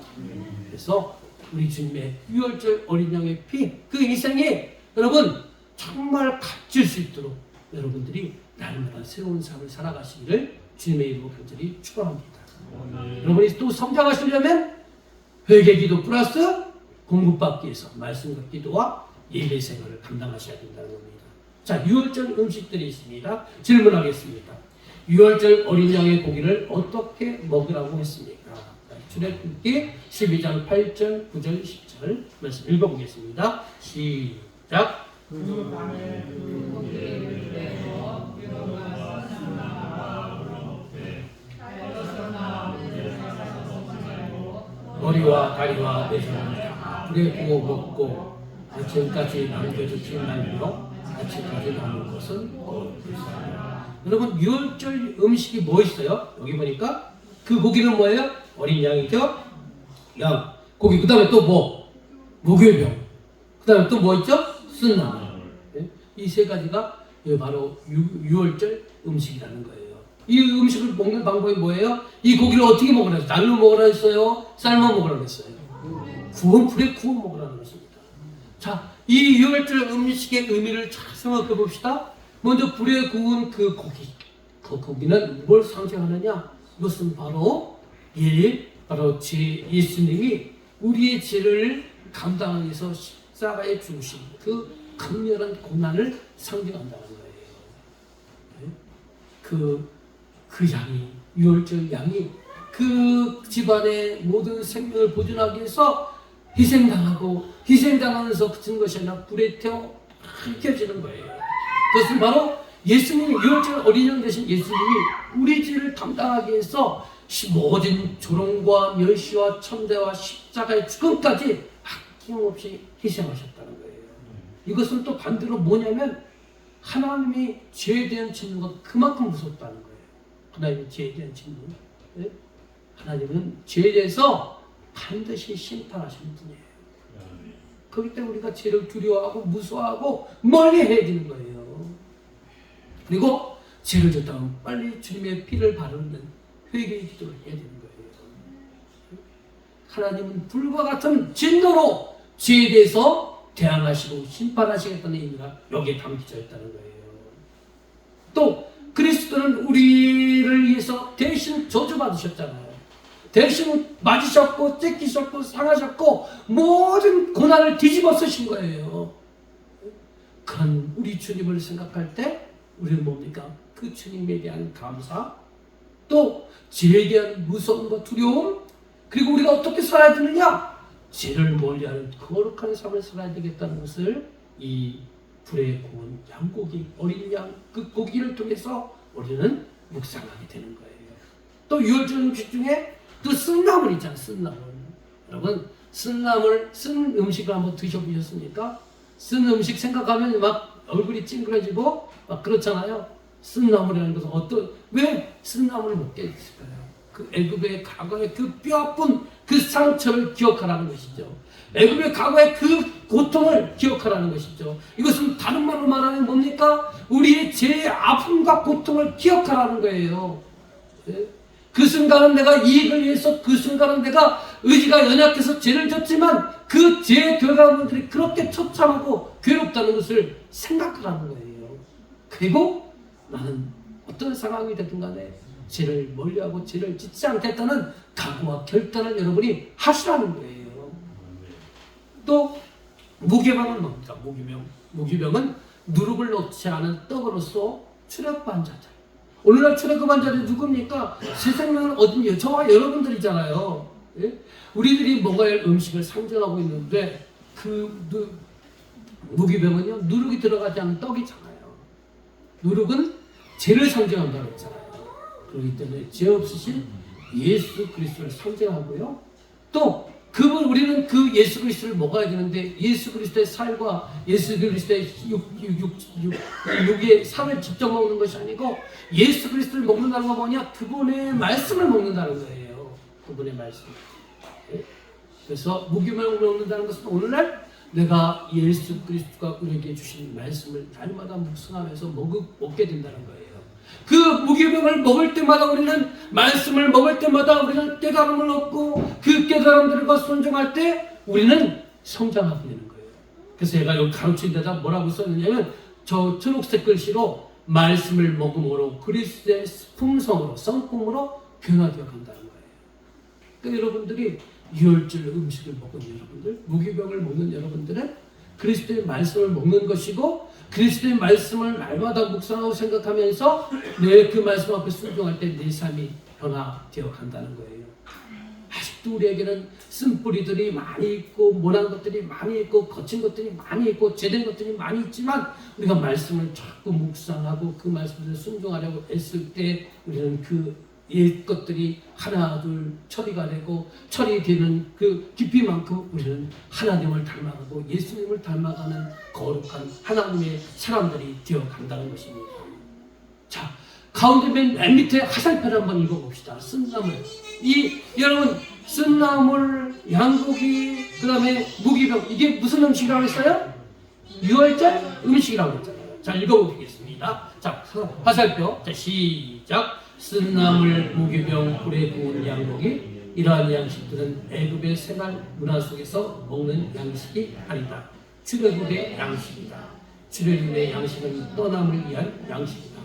그래서 우리 주님의 유월절 어린 양의 피, 그 희생이 여러분 정말 값질 수 있도록 여러분들이 날마다 새로운 삶을 살아가시기를 주님의 이름으로 간절히 축원합니다. 여러분이 또 성장하시려면 회개기도 플러스 공급받기 위해서 말씀과 기도와 예배 생활을 감당하셔야 된다는 겁니다. 자, 유월절 음식들이 있습니다. 질문하겠습니다. 유월절 어린 양의 고기를 어떻게 먹으라고 했습니까? 출애굽기 12장 8절, 9절, 10절 말씀 읽어보겠습니다. 시작. 머리와 다리와 내장을 다 불에 구워 먹고 아침까지 남겨두지 말며 아침까지 남은 것은 먹을지어다. 여러분 유월절 음식이 뭐 있어요? 여기 보니까 그 고기는 뭐예요? 어린 양이죠? 양, 고기. 그 다음에 또 뭐? 무교병. 그 다음에 또 뭐 있죠? 쓴나물. 이 세 가지가 바로 유월절 음식이라는 거예요. 이 음식을 먹는 방법이 뭐예요? 이 고기를 어떻게 먹으라 했어요? 날로 먹으라 했어요? 삶아 먹으라 했어요? 불에 구워 먹으라는 것입니다. 자, 이 유월절 음식의 의미를 잘 생각해 봅시다. 먼저 불에 구운 그 고기. 그 고기는 뭘 상징하느냐? 이것은 바로 예수님이 우리의 죄를 감당하기 위해서 십자가에 죽으신 그 강렬한 고난을 상징한다는 거예요. 그 양이, 유월절 양이 그 집안의 모든 생명을 보존하기 위해서 희생당하면서 그친 것이 아니라 불에 태워 밝혀지는 거예요. 그것은 바로 예수님이 유월절 어린 양 되신 예수님이 우리 죄를 감당하기 위해서 모든 조롱과 멸시와 천대와 십자가의 죽음까지 아낌없이 희생하셨다는 거예요. 이것은 또 반대로 뭐냐면 하나님이 죄에 대한 진노가 그만큼 무섭다는 거예요. 하나님의 죄에 대한 진노. 네? 하나님은 죄에 대해서 반드시 심판하시는 분이에요. 그렇기 때문에 우리가 죄를 두려워하고 무서워하고 멀리 해야 되는 거예요. 그리고 죄를 졌다면 빨리 주님의 피를 바르는 회개의 기도를 해야 되는 거예요. 하나님은 불과 같은 진노로 죄에 대해서 대항하시고 심판하시겠다는 의미가 여기에 담겨져 있다는 거예요. 또 그리스도는 우리를 위해서 대신 저주받으셨잖아요. 대신 맞으셨고 찢기셨고 상하셨고 모든 고난을 뒤집어 쓰신 거예요. 그런 우리 주님을 생각할 때 우리는 뭡니까? 그 주님에 대한 감사, 또 죄에 대한 무서움과 두려움, 그리고 우리가 어떻게 살아야 되느냐? 죄를 멀리하는 거룩한 삶을 살아야 되겠다는 것을 이 불에 구운 양고기, 어린 양, 그 고기를 통해서 우리는 묵상하게 되는 거예요. 또 유월절 음식 중에 또 쓴나물 있잖아요. 쓴나물. 여러분 쓴 음식을 한번 드셔보셨습니까? 쓴 음식 생각하면 막 얼굴이 찡그러지고 막 그렇잖아요. 쓴나물이라는 것은 왜 쓴나물을 먹게 됐을까요? 그 애굽의 과거의 그 뼈아픈 그 상처를 기억하라는 것이죠. 애굽의 과거의 그 고통을 기억하라는 것이죠. 이것은 다른 말로 말하면 뭡니까? 우리의 죄의 아픔과 고통을 기억하라는 거예요. 네? 그 순간은 내가 이익을 위해서, 그 순간은 내가 의지가 연약해서 죄를 졌지만 그 죄의 결과물들이 그렇게 처참하고 괴롭다는 것을 생각하라는 거예요. 그리고 나는 어떤 상황이 되든 간에 죄를 멀리하고 죄를 짓지 않겠다는 각오와 결단을 여러분이 하시라는 거예요. 또 무교병은 뭡니까? 무교병은 누룩을 넣지 않은 떡으로서 출애굽한 자들. 오늘날 출애굽한 자들이 누굽니까? 새 생명을 얻은 저와 여러분들이잖아요. 예? 우리들이 먹어야 할 음식을 상징하고 있는데 그 무교병은요 누룩이 들어가지 않은 떡이잖아요. 누룩은 죄를 상징한다고 했잖아요. 그렇기 때문에 죄 없으신 예수 그리스도를 상징하고요. 또 우리는 그 예수 그리스도를 먹어야 되는데 예수 그리스도의 살과 예수 그리스도의 육의 살을 직접 먹는 것이 아니고 예수 그리스도를 먹는다는 건 뭐냐? 그분의 말씀을 먹는다는 거예요. 그분의 말씀. 그래서 무기명을 먹는다는 것은 오늘날 내가 예수 그리스도가 우리에게 주신 말씀을 날마다 묵상하면서 먹게 된다는 거예요. 그 무기명을 먹을 때마다 우리는 말씀을 먹을 때마다 우리는 깨달음을 얻고 그 깨달음들과 순종할 때 우리는 성장하게 되는 거예요. 그래서 제가 여기 가르친 데다 뭐라고 썼느냐면 저 초록색 글씨로 말씀을 먹음으로 그리스도의 품성으로 성품으로 변화되어 간다는 거예요. 그러니까 여러분들이 유월절 음식을 먹은 여러분들, 무기병을 먹는 여러분들은 그리스도의 말씀을 먹는 것이고 그리스도의 말씀을 날마다 묵상하고 생각하면서 내 그 말씀 앞에 순종할 때 내 삶이 변화되어 간다는 거예요. 아직도 우리에게는 쓴뿌리들이 많이 있고 모난 것들이 많이 있고 거친 것들이 많이 있고 죄된 것들이 많이 있지만 우리가 말씀을 자꾸 묵상하고 그 말씀을 순종하려고 애쓸 때 우리는 그 옛 것들이 하나 둘 처리가 되고 처리되는 그 깊이만큼 우리는 하나님을 닮아가고 예수님을 닮아가는 거룩한 하나님의 사람들이 되어 간다는 것입니다. 자, 가운데 맨 밑에 화살표를 한번 읽어봅시다. 쓴나물. 여러분 쓴나물, 양고기, 그 다음에 무기병, 이게 무슨 음식이라고 했어요? 유월절 음식이라고 했잖아요. 자, 읽어보겠습니다. 자, 화살표. 자, 시작. 쓴나물, 무기병, 불에 구운 양고기, 이러한 양식들은 애굽의 생활 문화 속에서 먹는 양식이 아니다. 출애굽의 양식이다. 출애굽의 양식은 떠남을 위한 양식이다.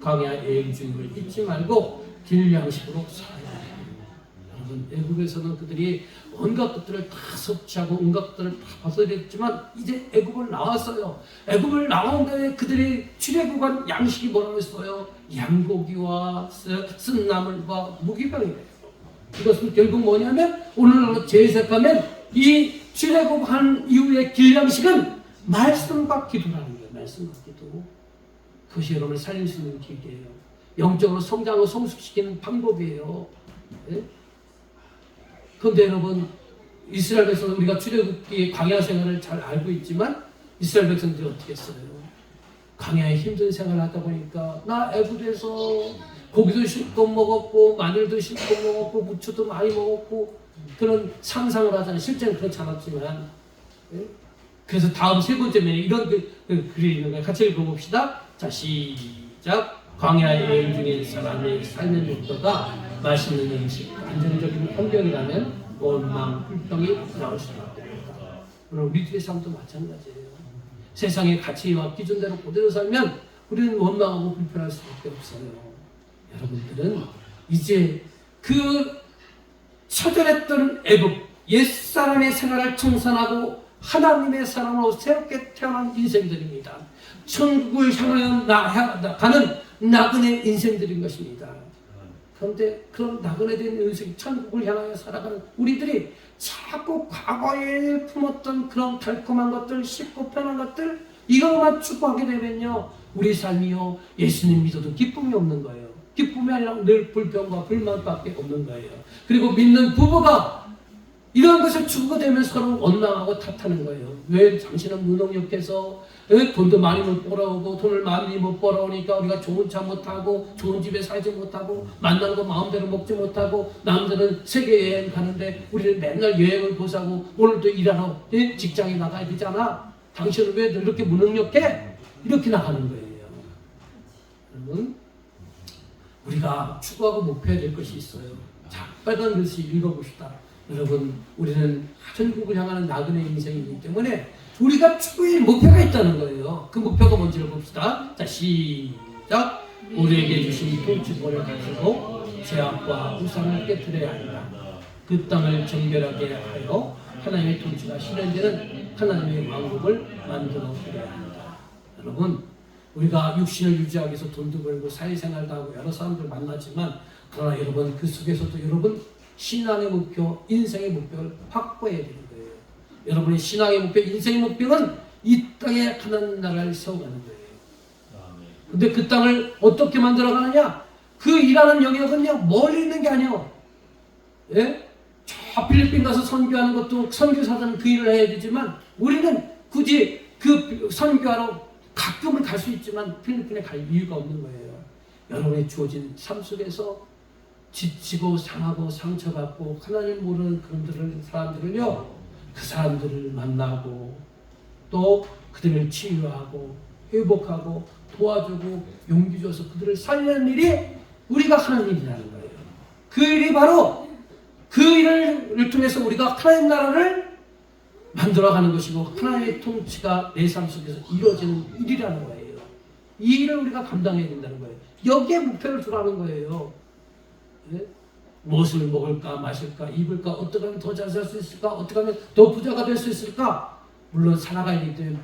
광야 여행 중임을 잊지 말고 길 양식으로 살아야 한다. 여러분, 애굽에서는 그들이 온갖 것들을 다 섭취하고 온갖 것들을 다 벗어냈지만 이제 애굽을 나왔어요. 애굽을 나온 다음에 그들이 출애굽한 양식이 뭐라고 했어요? 양고기와 쓴나물과 무기병이래요. 이것은 결국 뭐냐면 오늘날로 재해석하면 이 출애굽한 이후의 길 양식은 말씀과 기도라는 거예요. 말씀과 기도. 그것이 여러분을 살릴 수 있는 길이에요. 영적으로 성장하고 성숙시키는 방법이에요. 네? 그런데 여러분, 이스라엘 백성은 우리가 출애굽기의 광야 생활을 잘 알고 있지만 이스라엘 백성들이 어떻게 했어요? 광야에 힘든 생활을 하다 보니까 나 애굽에서 고기도 실컷 먹었고 마늘도 실컷 먹었고 무초도 많이 먹었고 그런 상상을 하잖아요. 실제는 그렇지 않았지만. 네? 그래서 다음 세 번째 면에 이런 글이 있는 거예요. 같이 읽어봅시다. 자, 시작. 광야의 여행 중인 사람의 삶의 목표가 맛있는 음식, 안정적인 환경이라면 원망, 불평이 나올 수밖에 없다. 물론 우리들의 삶도 마찬가지예요. 세상의 가치와 기준대로 그대로 살면 우리는 원망하고 불평할 수밖에 없어요. 여러분들은 이제 그 처절했던 애굽, 옛사람의 생활을 청산하고 하나님의 사람으로 새롭게 태어난 인생들입니다. 천국을 향하여 가는 나그네 인생들인 것입니다. 그런데 그런 나그네된 인생, 천국을 향하여 살아가는 우리들이 자꾸 과거에 품었던 그런 달콤한 것들, 쉽고 편한 것들 이것만 추구하게 되면요 우리 삶이요 예수님 믿어도 기쁨이 없는 거예요. 기쁨이 아니라 늘 불평과 불만밖에 없는 거예요. 그리고 믿는 부부가 이런 것을 추구되면서 서로 원망하고 탓하는 거예요. 왜 당신은 무능력해서 돈도 많이 못 벌어오고 돈을 많이 못 벌어오니까 우리가 좋은 차 못하고 좋은 집에 살지 못하고 만나는 거 마음대로 먹지 못하고 남들은 세계 여행 가는데 우리는 맨날 여행을 보자고 오늘도 일하러 직장에 나가야 되잖아. 당신은 왜 이렇게 무능력해? 이렇게 나가는 거예요. 여러분 우리가 추구하고 목표해야 될 것이 있어요. 자, 빨간 글씨 읽어봅시다. 여러분 우리는 천국을 향하는 나그네 인생이기 때문에 우리가 추구의 목표가 있다는 거예요. 그 목표가 뭔지를 봅시다. 자, 시작. 우리에게 주신 통치권을 가지고 죄악과 우상을 깨뜨려야 한다. 그 땅을 정결하게 하여 하나님의 통치가 실현되는 하나님의 왕국을 만들어 드려야 한다. 여러분 우리가 육신을 유지하기 위해서 돈도 벌고 사회생활도 하고 여러 사람들 만나지만 그러나 여러분 그 속에서도 여러분 신앙의 목표, 인생의 목표를 확보해야 되는 거예요. 여러분의 신앙의 목표, 인생의 목표는 이 땅에 하나님 나라를 세워가는 거예요. 근데 그 땅을 어떻게 만들어가느냐? 그 일하는 영역은요 멀리 있는 게 아니에요. 예? 저 필리핀 가서 선교하는 것도 선교사들은 그 일을 해야 되지만 우리는 굳이 그 선교하러 가끔은 갈 수 있지만 필리핀에 갈 이유가 없는 거예요. 여러분의 주어진 삶 속에서 지치고 상하고 상처받고 하나님 모르는 그런 사람들을요, 그 사람들을 만나고 또 그들을 치유하고 회복하고 도와주고 용기 줘서 그들을 살리는 일이 우리가 하는 일이라는 거예요. 그 일이 바로 그 일을 통해서 우리가 하나님 나라를 만들어가는 것이고 하나님의 통치가 내 삶 속에서 이루어지는 일이라는 거예요. 이 일을 우리가 감당해야 된다는 거예요. 여기에 목표를 두라는 거예요. 네? 무엇을 먹을까 마실까 입을까 어떻게 하면 더 잘 살 수 있을까 어떻게 하면 더 부자가 될 수 있을까. 물론 살아가야 되기 때문에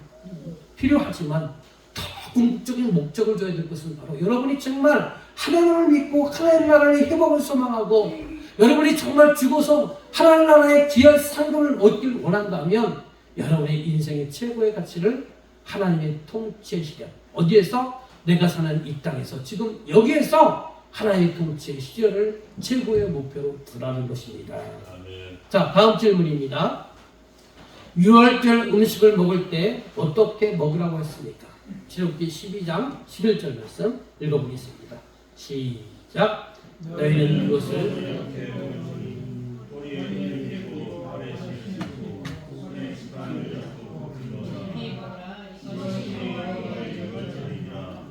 필요하지만 더 궁극적인 목적을 줘야 될 것은 바로 여러분이 정말 하나님을 믿고 하나님 나라의 회복을 소망하고 여러분이 정말 죽어서 하나님 나라의 귀한 상급을 얻기를 원한다면 여러분의 인생의 최고의 가치를 하나님의 통치의 시간 어디에서? 내가 사는 이 땅에서 지금 여기에서 하나님의 통치의 시절을 최고의 목표로 두라는 것입니다. 자, 다음 질문입니다. 유월절 음식을 먹을 때 어떻게 먹으라고 했습니까? 출애굽기 12장 11절 말씀 읽어보겠습니다. 시작. 너희는 그것을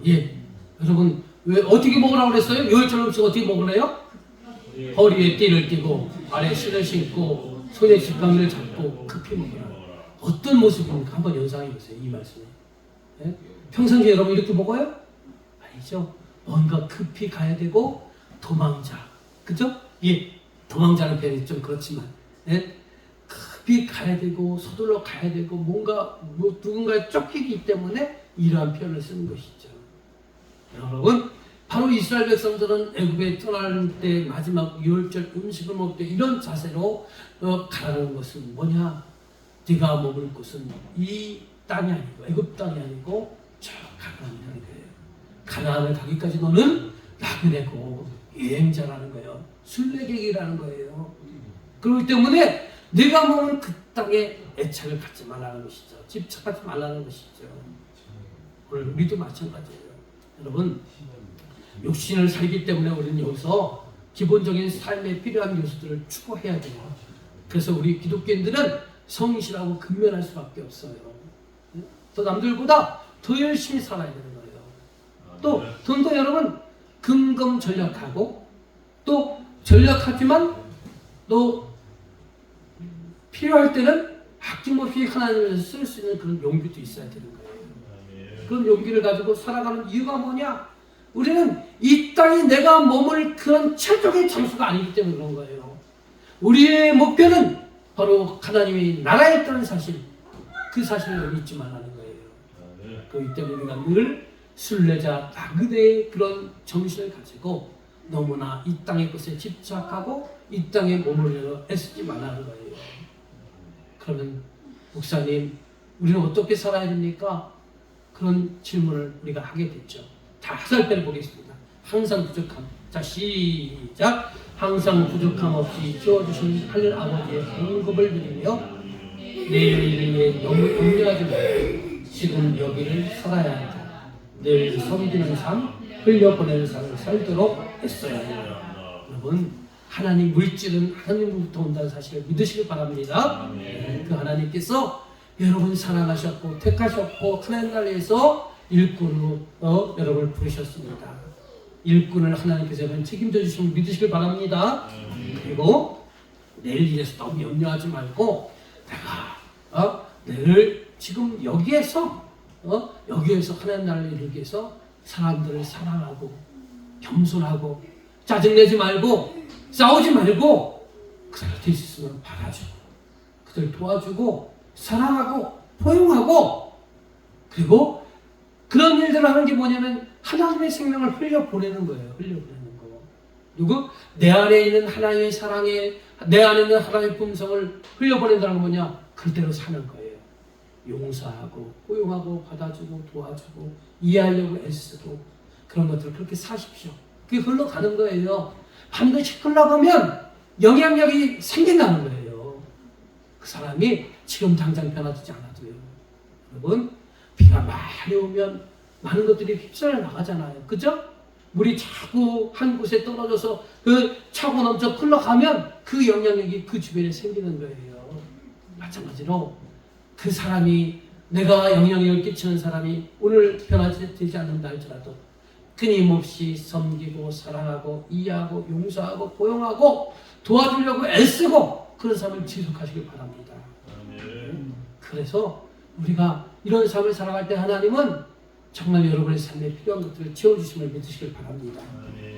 예, 여러분 왜 어떻게 먹으라고 그랬어요? 유월절 음식 어떻게 먹으래요? 허리에 띠를 띠고 발에 신을 신고 손에 지팡이를 잡고 급히 먹으라. 어떤 모습입니까? 한번 연상해 보세요. 이 말씀에. 예? 평상시에 여러분 이렇게 먹어요? 아니죠. 뭔가 급히 가야 되고 도망자. 그죠? 예. 도망자는 표현이 좀 그렇지만 예? 급히 가야 되고 서둘러 가야 되고 뭔가 누군가에 쫓기기 때문에 이러한 표현을 쓰는 것이죠. 여러분 바로 이스라엘 백성들은 애굽에 떠날 때 마지막 유월절 음식을 먹을 때 이런 자세로 가라는 것은 뭐냐? 네가 먹을 곳은 이 땅이 아니고 애굽 땅이 아니고 저 가나안이라는 거예요. 가나안을 가기까지 너는 나그네고 여행자라는 거예요. 순례객이라는 거예요. 그렇기 때문에 네가 먹은 그 땅에 애착을 갖지 말라는 것이죠. 집착하지 말라는 것이죠. 오늘 우리도 마찬가지예요. 여러분 육신을 살기 때문에 우리는 여기서 기본적인 삶에 필요한 요소들을 추구해야 돼요. 그래서 우리 기독교인들은 성실하고 근면할 수밖에 없어요. 또 남들보다 더 열심히 살아야 되는 거예요. 또 돈도 여러분 근검전략하고 또 전략하지만 또 필요할 때는 아낌없이 하나님을 쓸 수 있는 그런 용기도 있어야 되는 거예요. 그런 용기를 가지고 살아가는 이유가 뭐냐? 우리는 이 땅이 내가 머물 그런 최종의 장소가 아니기 때문에 그런 거예요. 우리의 목표는 바로 하나님의 나라에 있다는 사실, 그 사실을 잊지 말라는 거예요. 그렇기 때문에 우리가 늘 순례자 나그네의 그런 정신을 가지고 너무나 이 땅의 것에 집착하고 이 땅에 머물려서 애쓰지 말라는 거예요. 그러면 목사님, 우리는 어떻게 살아야 됩니까? 그런 질문을 우리가 하게 됐죠. 다 화살표를 보겠습니다. 항상 부족함. 자, 시작. 항상 부족함 없이 키워주신 하늘 아버지의 공급을 드리며 내일을 위해 너무 염려하지 말고 지금 여기를 살아야 한다. 늘 섬기는 삶, 흘려보내는 삶을 살도록 했어야 한다. 여러분, 하나님 물질은 하나님으로부터 온다는 사실을 믿으시길 바랍니다. 그 하나님께서 여러분 사랑하셨고 택하셨고 하나님 나라에서 일꾼으로 여러분을 부르셨습니다. 일꾼을 하나님께서 여러분 책임져 주시면 믿으시길 바랍니다. 그리고 내일 일에서 너무 염려하지 말고 내가 늘 지금 여기에서 하나님 나라를 이루기 위해서 사람들을 사랑하고 겸손하고 짜증내지 말고 싸우지 말고 그들 될 수 있으면 받아주고 그들 도와주고 사랑하고 포용하고 그리고 그런 일들을 하는 게 뭐냐면 하나님의 생명을 흘려보내는 거예요. 흘려보내는 거. 누구? 내 안에 있는 하나님의 사랑에 내 안에 있는 하나님의 품성을 흘려보낸다는 건 뭐냐? 그대로 사는 거예요. 용서하고 포용하고 받아주고 도와주고 이해하려고 애쓰고 그런 것들을 그렇게 사십시오. 그게 흘러가는 거예요. 반드시 흘러가면 영향력이 생긴다는 거예요. 그 사람이 지금 당장 변화되지 않아도요. 여러분, 비가 많이 오면 많은 것들이 휩쓸려 나가잖아요. 그죠? 물이 자꾸 한 곳에 떨어져서 그 차고 넘쳐 흘러가면 그 영향력이 그 주변에 생기는 거예요. 마찬가지로 그 사람이, 내가 영향력을 끼치는 사람이 오늘 변화되지 않는다 할지라도 끊임없이 섬기고 사랑하고 이해하고 용서하고 포용하고 도와주려고 애쓰고 그런 삶을 지속하시길 바랍니다. 그래서 우리가 이런 삶을 살아갈 때 하나님은 정말 여러분의 삶에 필요한 것들을 채워주심을 믿으시길 바랍니다.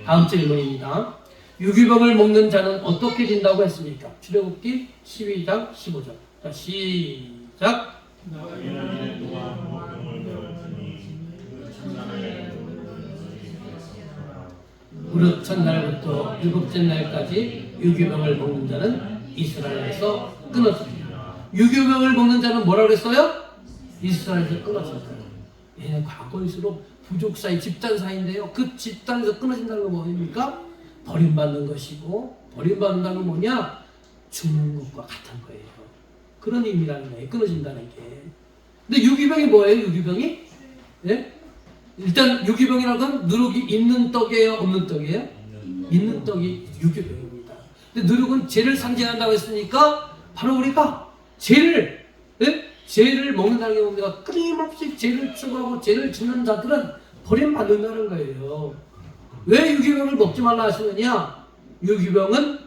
다음 질문입니다. 유기병을 먹는 자는 어떻게 된다고 했습니까? 출애굽기 12장 15절. 자, 시작. 무릇 첫날부터 일곱째 날까지 유기병을 먹는 자는 이스라엘에서 끊어집니다. 유기병을 먹는 자는 뭐라고 그랬어요? 이스라엘에서 끊어집니다. 얘는 과거일수록 부족 사이, 집단 사이인데요. 그 집단에서 끊어진다는 건 뭡니까? 버림받는 것이고, 버림받는다는 건 뭐냐? 죽는 것과 같은 거예요. 그런 의미라는 거예요. 끊어진다는 게. 근데 유기병이 뭐예요? 유기병이? 예? 일단 유기병이라는 건 누룩이 있는 떡이에요? 없는 떡이에요? 있는 떡이 유기병입니다. 근데 누룩은 죄를 상징한다고 했으니까 바로 우리가 죄를, 예? 죄를 먹는다는 게 뭡니까? 끊임없이 죄를 추구하고 죄를 짓는 자들은 버림받는다는 거예요. 왜 유기병을 먹지 말라 하시느냐? 유기병은,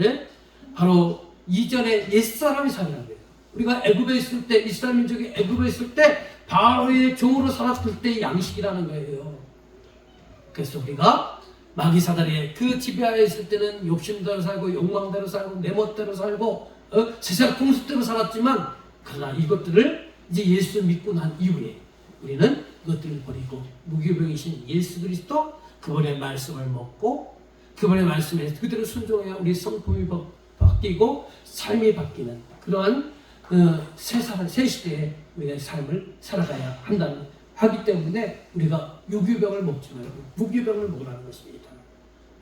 예? 바로 이전에 옛사람이 살아난 거예요. 우리가 애굽에 있을 때, 이스라엘 민족이 애굽에 있을 때 바로의 종으로 살았을 때의 양식이라는 거예요. 그래서 우리가 마귀사단의 그 지배하에 있을 때는 욕심대로 살고 욕망대로 살고 내 멋대로 살고 세상 풍습대로 살았지만, 그러나 이것들을 이제 예수 믿고 난 이후에 우리는 이것들을 버리고 무기병이신 예수 그리스도 그분의 말씀을 먹고 그분의 말씀에 그대로 순종해야 우리 성품이 바뀌고 삶이 바뀌는 그러한 새 시대의 우리의 삶을 살아가야 하기 때문에 우리가 유기병을 먹지 말고 무기병을 먹으라는 것입니다.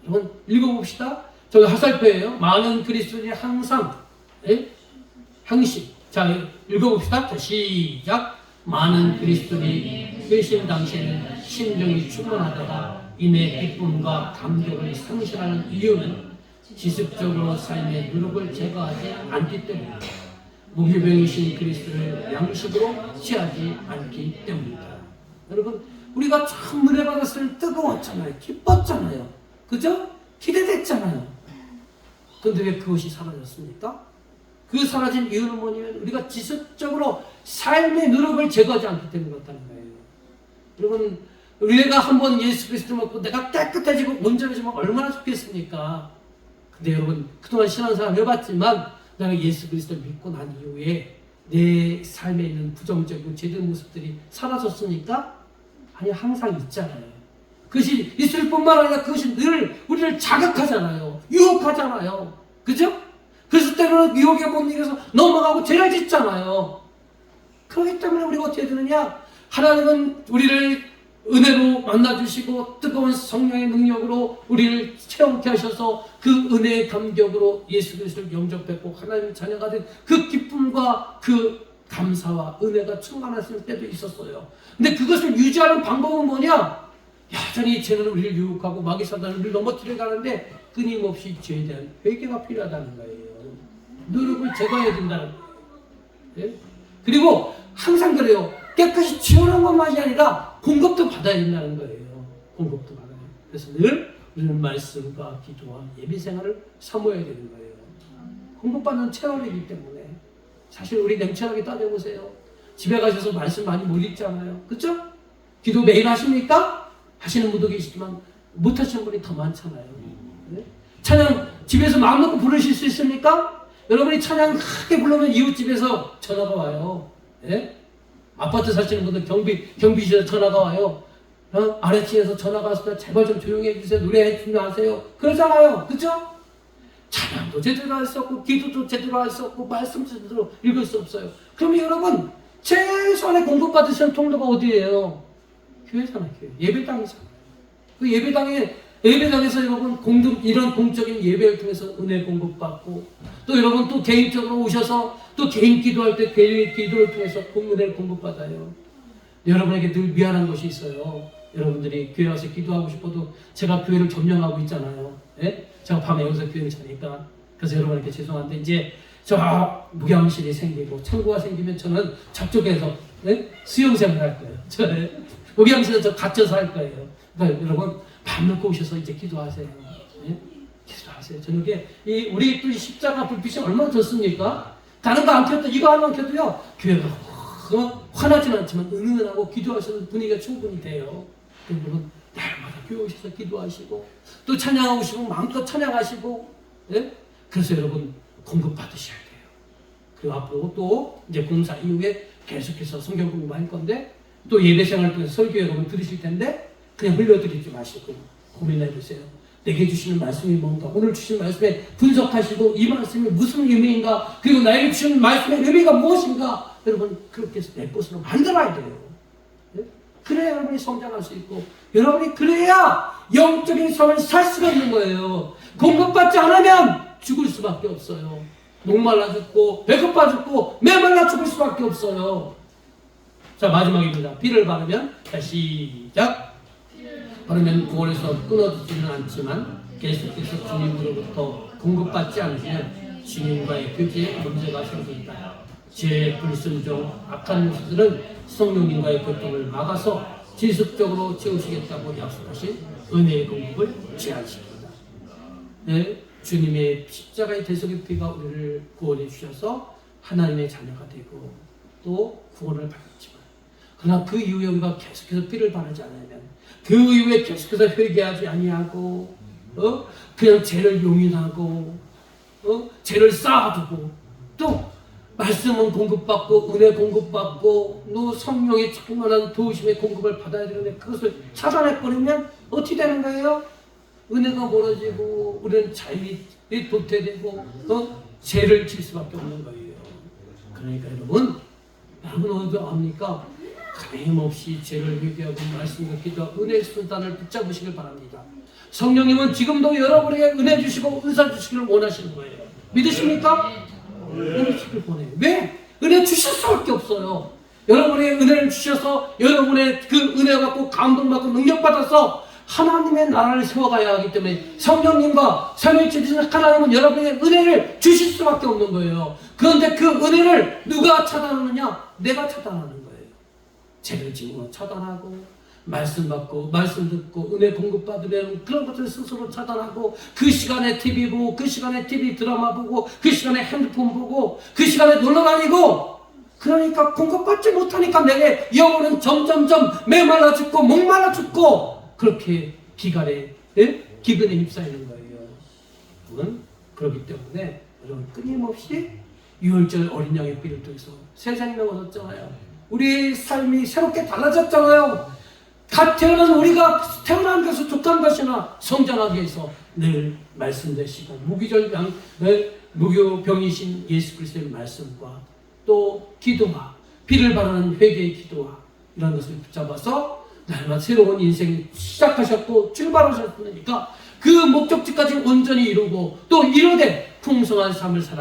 여러분 읽어봅시다. 저기 화살표예요. 많은 그리스도인이 항상 항시. 자, 읽어봅시다. 자, 시작. 많은 그리스도인이 회심 당시에는 심령이 충만하다가 이내 기쁨과 감격을 상실하는 이유는 지식적으로 삶의 누룩을 제거하지 않기 때문입니다. 무기병이신 그리스도를 양식으로 취하지 않기 때문입니다. 여러분, 우리가 참 은혜 받았을 때 뜨거웠잖아요. 기뻤잖아요. 그죠? 기대됐잖아요. 그런데 왜 그것이 사라졌습니까? 그 사라진 이유는 뭐냐면 우리가 지속적으로 삶의 누룩을 제거하지 않기 때문에 그렇다는 거예요. 여러분, 우리가 한번 예수 그리스도 먹고 내가 깨끗해지고 온전해지면 얼마나 좋겠습니까? 근데 여러분, 그동안 신앙생활 해봤지만 내가 예수 그리스도를 믿고 난 이후에 내 삶에 있는 부정적이고 죄된 모습들이 사라졌습니까? 아니, 항상 있잖아요. 그것이 있을 뿐만 아니라 그것이 늘 우리를 자극하잖아요. 유혹하잖아요. 그죠? 그래서 때로는 유혹에 못 이겨서 넘어가고 죄를 짓잖아요. 그렇기 때문에 우리가 어떻게 되느냐? 하나님은 우리를 은혜로 만나주시고 뜨거운 성령의 능력으로 우리를 체험케 하셔서 그 은혜의 감격으로 예수 그리스도를 영접했고 하나님의 자녀가 된 그 기쁨과 그 감사와 은혜가 충만하실 때도 있었어요. 근데 그것을 유지하는 방법은 뭐냐? 여전히 죄는 우리를 유혹하고 마귀사단은 우리를 넘어뜨려 가는데 끊임없이 죄에 대한 회개가 필요하다는 거예요. 누룩을 제거해야 된다는 거예요. 네? 그리고 항상 그래요. 깨끗이 지어놓은 것만이 아니라 공급도 받아야 된다는 거예요. 공급도 받아야 돼요. 그래서 늘 우리는 말씀과 기도와 예배 생활을 사모해야 되는 거예요. 공급받는 채널이기 때문에 사실 우리 냉철하게 따져보세요. 집에 가셔서 말씀 많이 못 읽잖아요. 그렇죠? 기도 매일 하십니까? 하시는 분도 계시지만 못 하시는 분이 더 많잖아요. 네? 찬양 집에서 마음 놓고 부르실 수 있습니까? 여러분이 찬양 크게 부르면 이웃집에서 전화가 와요. 네? 아파트 사시는 분들 경비실에서 전화가 와요. 아래층에서 전화가 왔을 때 제발 좀 조용히 해주세요. 노래해 주면 하세요. 그러잖아요. 그죠? 찬양도 제대로 할 수 없고 기도도 제대로 할 수 없고 말씀도 제대로 읽을 수 없어요. 그러면 여러분 최소한의 공급받으시는 통로가 어디예요? 교회잖아요. 교회. 예배당이잖아요. 그 예배당에 예배당에서 여러분 이런 공적인 예배를 통해서 은혜 공급받고, 또 여러분 또 개인적으로 오셔서 또 개인 기도할 때 개인 기도를 통해서 은혜를 공급받아요. 여러분에게 늘 미안한 것이 있어요. 여러분들이 교회 와서 기도하고 싶어도 제가 교회를 점령하고 있잖아요. 예? 제가 밤에 여기서 교회를 자니까. 그래서 여러분에게 죄송한데, 이제 저 목양실이 생기고 창고가 생기면 저는 저쪽에서 수영생을 할 거예요. 저 목양실에 저 갇혀서 할 거예요. 그러니까 여러분 밤 늦고 오셔서 이제 기도하세요. 예? 기도하세요. 저녁에 우리 또 십자가 불빛이 얼마나 좋습니까? 다른 거 안 켜도 이거 하나만 켜도요, 교회가 화나지는 않지만 은은하고 기도하시는 분위기가 충분히 돼요. 여러분 날마다 교회 오셔서 기도하시고 또 찬양하고 싶으면 마음껏 찬양하시고, 예? 그래서 여러분 공급 받으셔야 돼요. 그리고 앞으로 또 이제 공사 이후에 계속해서 성경 공부할 건데, 또 예배 생활 통해서 설교 여러분 들으실 텐데 그냥 흘려드리지 마시고 고민해 보세요. 내게 주시는 말씀이 뭔가, 오늘 주신 말씀에 분석하시고 이 말씀이 무슨 의미인가, 그리고 나에게 주시는 말씀의 의미가 무엇인가, 여러분 그렇게 해서 내 것으로 만들어야 돼요. 네? 그래야 여러분이 성장할 수 있고, 여러분이 그래야 영적인 삶을 살 수가 있는 거예요. 공급받지 않으면 죽을 수밖에 없어요. 목말라 죽고 배고파 죽고 메말라 죽을 수밖에 없어요. 자, 마지막입니다. 비를 바르면, 자 시작. 바르면 구원에서 끊어지지는 않지만 계속해서 주님으로부터 공급받지 않으면 주님과의 교제에 문제가 생긴다. 죄, 불순종, 악한 모습들은 성령님과의 교통을 막아서 지속적으로 채우시겠다고 약속하신 은혜의 공급을 제한시킵니다. 네, 주님의 십자가의 대속의 피가 우리를 구원해 주셔서 하나님의 자녀가 되고 또 구원을 받았지만, 그러나 그 이후에 우리가 계속해서 피를 바르지 않으면, 그 이후에 계속해서 회개하지 아니하고 그냥 죄를 용인하고 죄를 쌓아두고, 또 말씀은 공급받고 은혜 공급받고 또 성령의 충만한 도우심의 공급을 받아야 되는데 그것을 차단해버리면 어떻게 되는 거예요? 은혜가 멀어지고 우리는 자연이 도태되고 죄를 질 수밖에 없는 거예요. 그러니까 여러분 어디 압니까? 가임없이 죄를 회개하고 말씀과 기도하고 은혜의 수단을 붙잡으시길 바랍니다. 성령님은 지금도 여러분에게 은혜 주시고 은사 주시기를 원하시는 거예요. 믿으십니까? 은혜 주시길 원해요. 왜? 은혜 주실 수밖에 없어요. 여러분의 은혜를 주셔서 여러분의 그 은혜 갖고 감동받고 능력받아서 하나님의 나라를 세워가야 하기 때문에 성령님과 삶을 지으신 하나님은 여러분에게 은혜를 주실 수밖에 없는 거예요. 그런데 그 은혜를 누가 차단하느냐? 내가 차단하는 거예요. 죄를 지고 차단하고 말씀 받고 말씀 듣고 은혜 공급받으면 그런 것을 스스로 차단하고, 그 시간에 TV 보고 그 시간에 TV 드라마 보고 그 시간에 핸드폰 보고 그 시간에 놀러다니고, 그러니까 공급받지 못하니까 내게 영혼은 점점점 메말라 죽고 목말라 죽고 그렇게 기근에 휩싸이는 거예요. 그렇기 때문에 여러분 끊임없이 유월절 어린 양의 피를 통해서 새 생명 얻었잖아요. 우리의 삶이 새롭게 달라졌잖아요. 갓 태어난 우리가 태어난 것을 족한 것이나 성장하기 위해서 늘 말씀 되시고 무교병이신 예수 그리스도의 말씀과 또 기도와 피를 바르는 회개의 기도와 이런 것을 붙잡아서 날마다 새로운 인생을 시작하셨고 출발하셨으니까 그 목적지까지 온전히 이루고 또 이루되 풍성한 삶을 살아